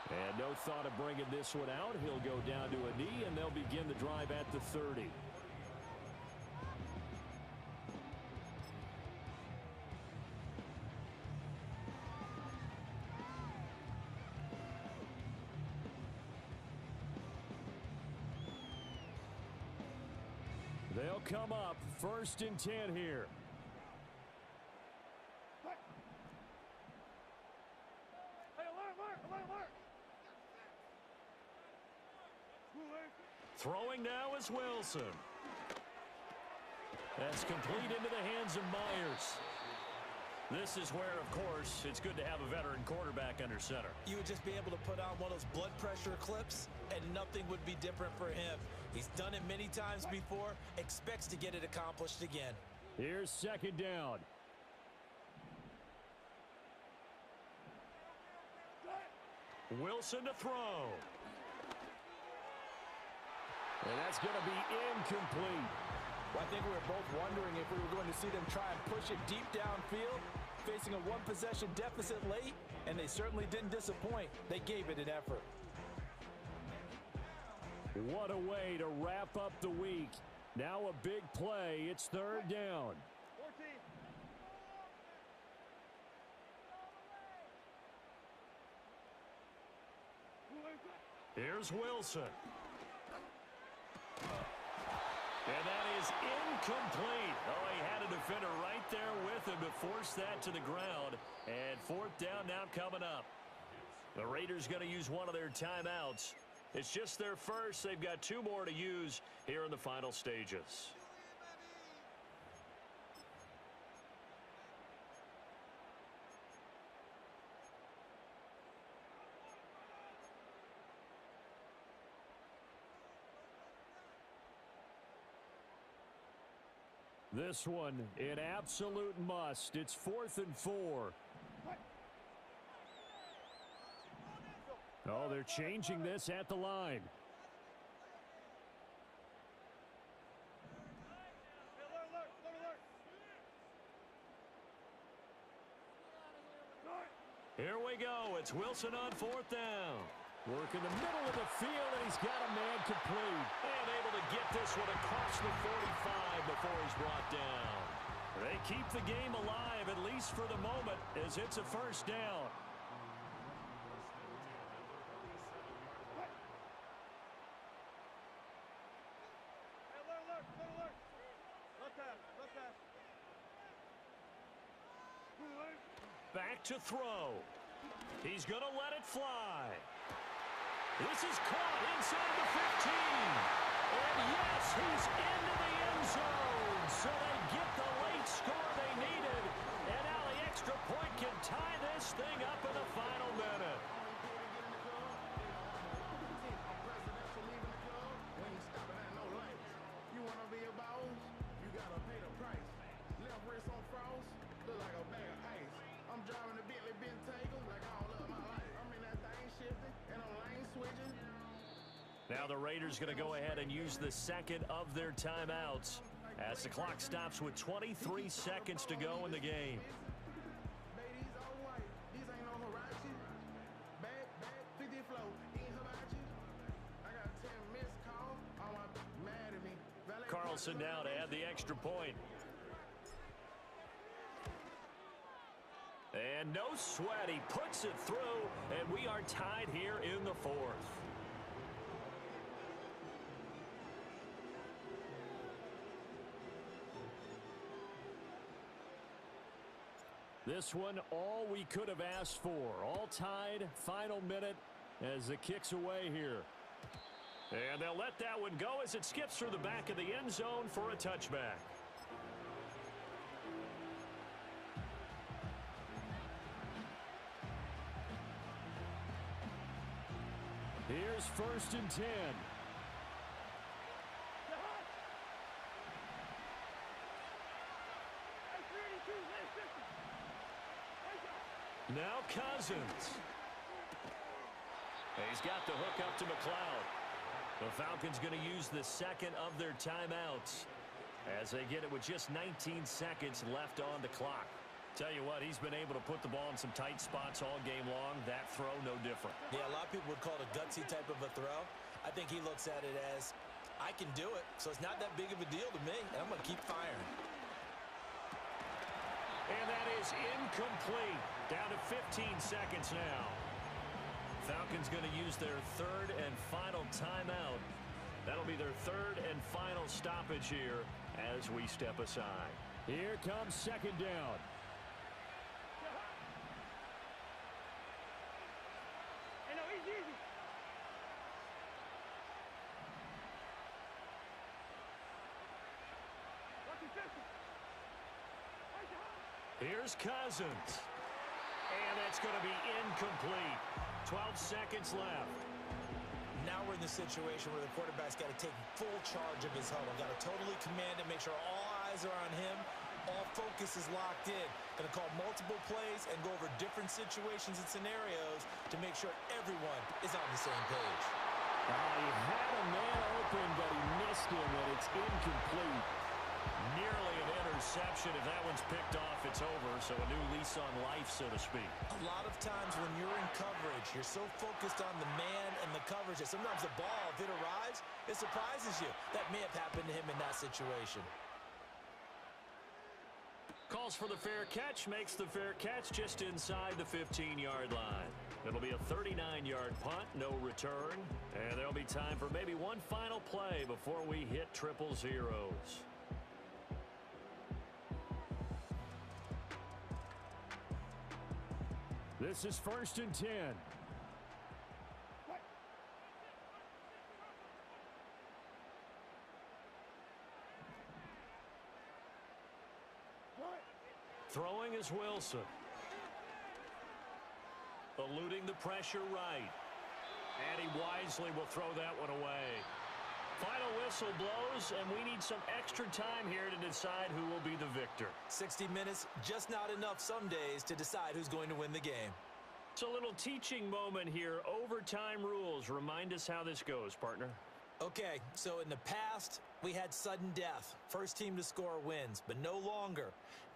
And no thought of bringing this one out. He'll go down to a knee, and they'll begin the drive at the 30. They'll come up 1st and 10 here. Throwing now is Wilson. That's complete into the hands of Myers. This is where, of course, it's good to have a veteran quarterback under center. You would just be able to put on one of those blood pressure clips, and nothing would be different for him. He's done it many times before, expects to get it accomplished again. Here's 2nd down. Wilson to throw. And that's going to be incomplete. Well, I think we were both wondering if we were going to see them try and push it deep downfield, facing a one-possession deficit late, and they certainly didn't disappoint. They gave it an effort. What a way to wrap up the week. Now a big play. It's 3rd down. 14. Here's Wilson. And that is incomplete. Oh, he had a defender right there with him to force that to the ground. And 4th down now coming up. The Raiders going to use one of their timeouts. It's just their first. They've got 2 more to use here in the final stages. This one, an absolute must. It's 4th and 4. Oh, they're changing this at the line. Here we go. It's Wilson on 4th down. Work in the middle of the field, and he's got a man complete. And able to get this one across the 45 before he's brought down. They keep the game alive, at least for the moment, as it's a 1st down. Back to throw. He's going to let it fly. This is caught inside the 15. And yes, he's into the end zone. So they get the late score they needed. And now the extra point can tie this thing up in the final minute. You want to be a boss? You got to pay the price. Left wrist on frost, look like a bag of ice. I'm driving a Bentley Bentayga like I don't love my life. I'm in that thing shifting, and I'm lane switching. Now the Raiders going to go ahead and use the 2nd of their timeouts as the clock stops with 23 seconds to go in the game. Baby, these all white. These ain't no Hirachi. Back, 50 flow. Ain't Hibachi. I got 10 missed calls. All my mad at me. Valet Carlson now to add the extra point. And no sweat. He puts it through, and we are tied here in the 4th. This one, all we could have asked for. All tied, final minute as the kick's away here. And they'll let that one go as it skips through the back of the end zone for a touchback. Here's 1st and 10. Now Cousins. He's got the hook up to McLeod. The Falcons going to use the second of their timeouts as they get it with just 19 seconds left on the clock. Tell you what, he's been able to put the ball in some tight spots all game long. That throw, no different. Yeah, a lot of people would call it a gutsy type of a throw. I think he looks at it as, I can do it, so it's not that big of a deal to me, and I'm going to keep firing. And that is incomplete. Down to 15 seconds now. Falcons going to use their 3rd and final timeout. That'll be their 3rd and final stoppage here as we step aside. Here comes 2nd down. Here's Cousins. And that's going to be incomplete. 12 seconds left. Now we're in the situation where the quarterback's got to take full charge of his huddle. Got to totally command it, make sure all eyes are on him. All focus is locked in. Going to call multiple plays and go over different situations and scenarios to make sure everyone is on the same page. He had a man open, but he missed him, and it's incomplete. Nearly an interception. If that one's picked off, it's over. So a new lease on life, so to speak. A lot of times when you're in coverage, you're so focused on the man and the coverage that sometimes the ball, if it arrives, it surprises you. That may have happened to him in that situation. Calls for the fair catch, makes the fair catch just inside the 15-yard line. It'll be a 39-yard punt, no return. And there'll be time for maybe one final play before we hit triple zeros. This is 1st and 10. Throwing is Wilson. Eluding the pressure right. And he wisely will throw that one away. Final whistle blows, and we need some extra time here to decide who will be the victor. 60 minutes, just not enough some days to decide who's going to win the game. It's a little teaching moment here. Overtime rules. Remind us how this goes, partner. Okay, so in the past, we had sudden death. First team to score wins, but no longer.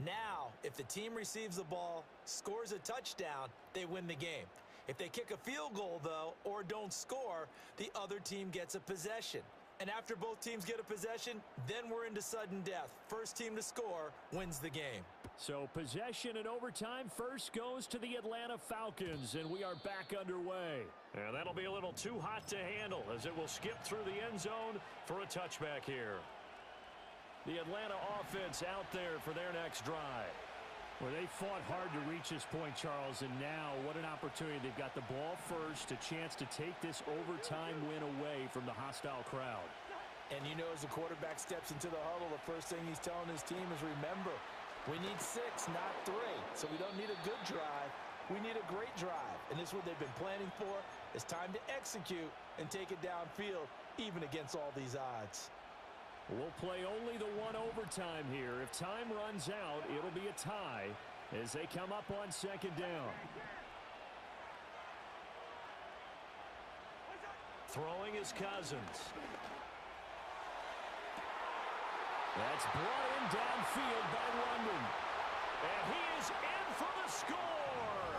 Now, if the team receives the ball, scores a touchdown, they win the game. If they kick a field goal, though, or don't score, the other team gets a possession. And after both teams get a possession, then we're into sudden death. First team to score wins the game. So possession in overtime first goes to the Atlanta Falcons, and we are back underway. And that'll be a little too hot to handle as it will skip through the end zone for a touchback here. The Atlanta offense out there for their next drive. Well, they fought hard to reach this point, Charles, and now what an opportunity. They've got the ball first, a chance to take this overtime win away from the hostile crowd. And you know, as the quarterback steps into the huddle, the first thing he's telling his team is, remember, we need 6, not 3. So we don't need a good drive. We need a great drive. And this is what they've been planning for. It's time to execute and take it downfield, even against all these odds. We'll play only the one overtime here. If time runs out, it'll be a tie as they come up on 2nd down. Throwing is Cousins. That's brought in downfield by London. And he is in for the score.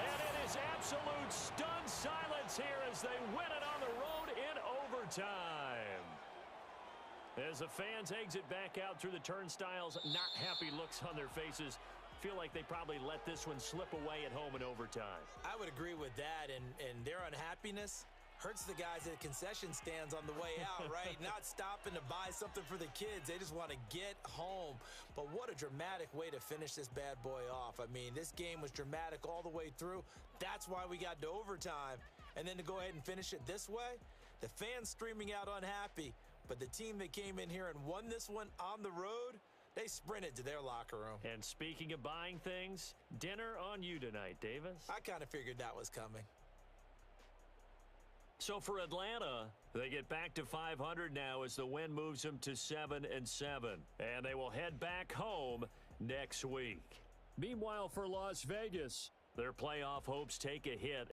And it is absolute stunned silence here as they win it on the road in overtime. As the fans exit back out through the turnstiles, not happy looks on their faces. Feel like they probably let this one slip away at home in overtime. I would agree with that, and their unhappiness hurts the guys at concession stands on the way out, right? Not stopping to buy something for the kids. They just want to get home. But what a dramatic way to finish this bad boy off. I mean, this game was dramatic all the way through. That's why we got to overtime. And then to go ahead and finish it this way, The fans streaming out unhappy, but the team that came in here and won this one on the road, they sprinted to their locker room. And speaking of buying things, dinner on you tonight, Davis. I kind of figured that was coming. So for Atlanta, they get back to 500 now as the win moves them to 7-7. And they will head back home next week. Meanwhile, for Las Vegas, their playoff hopes take a hit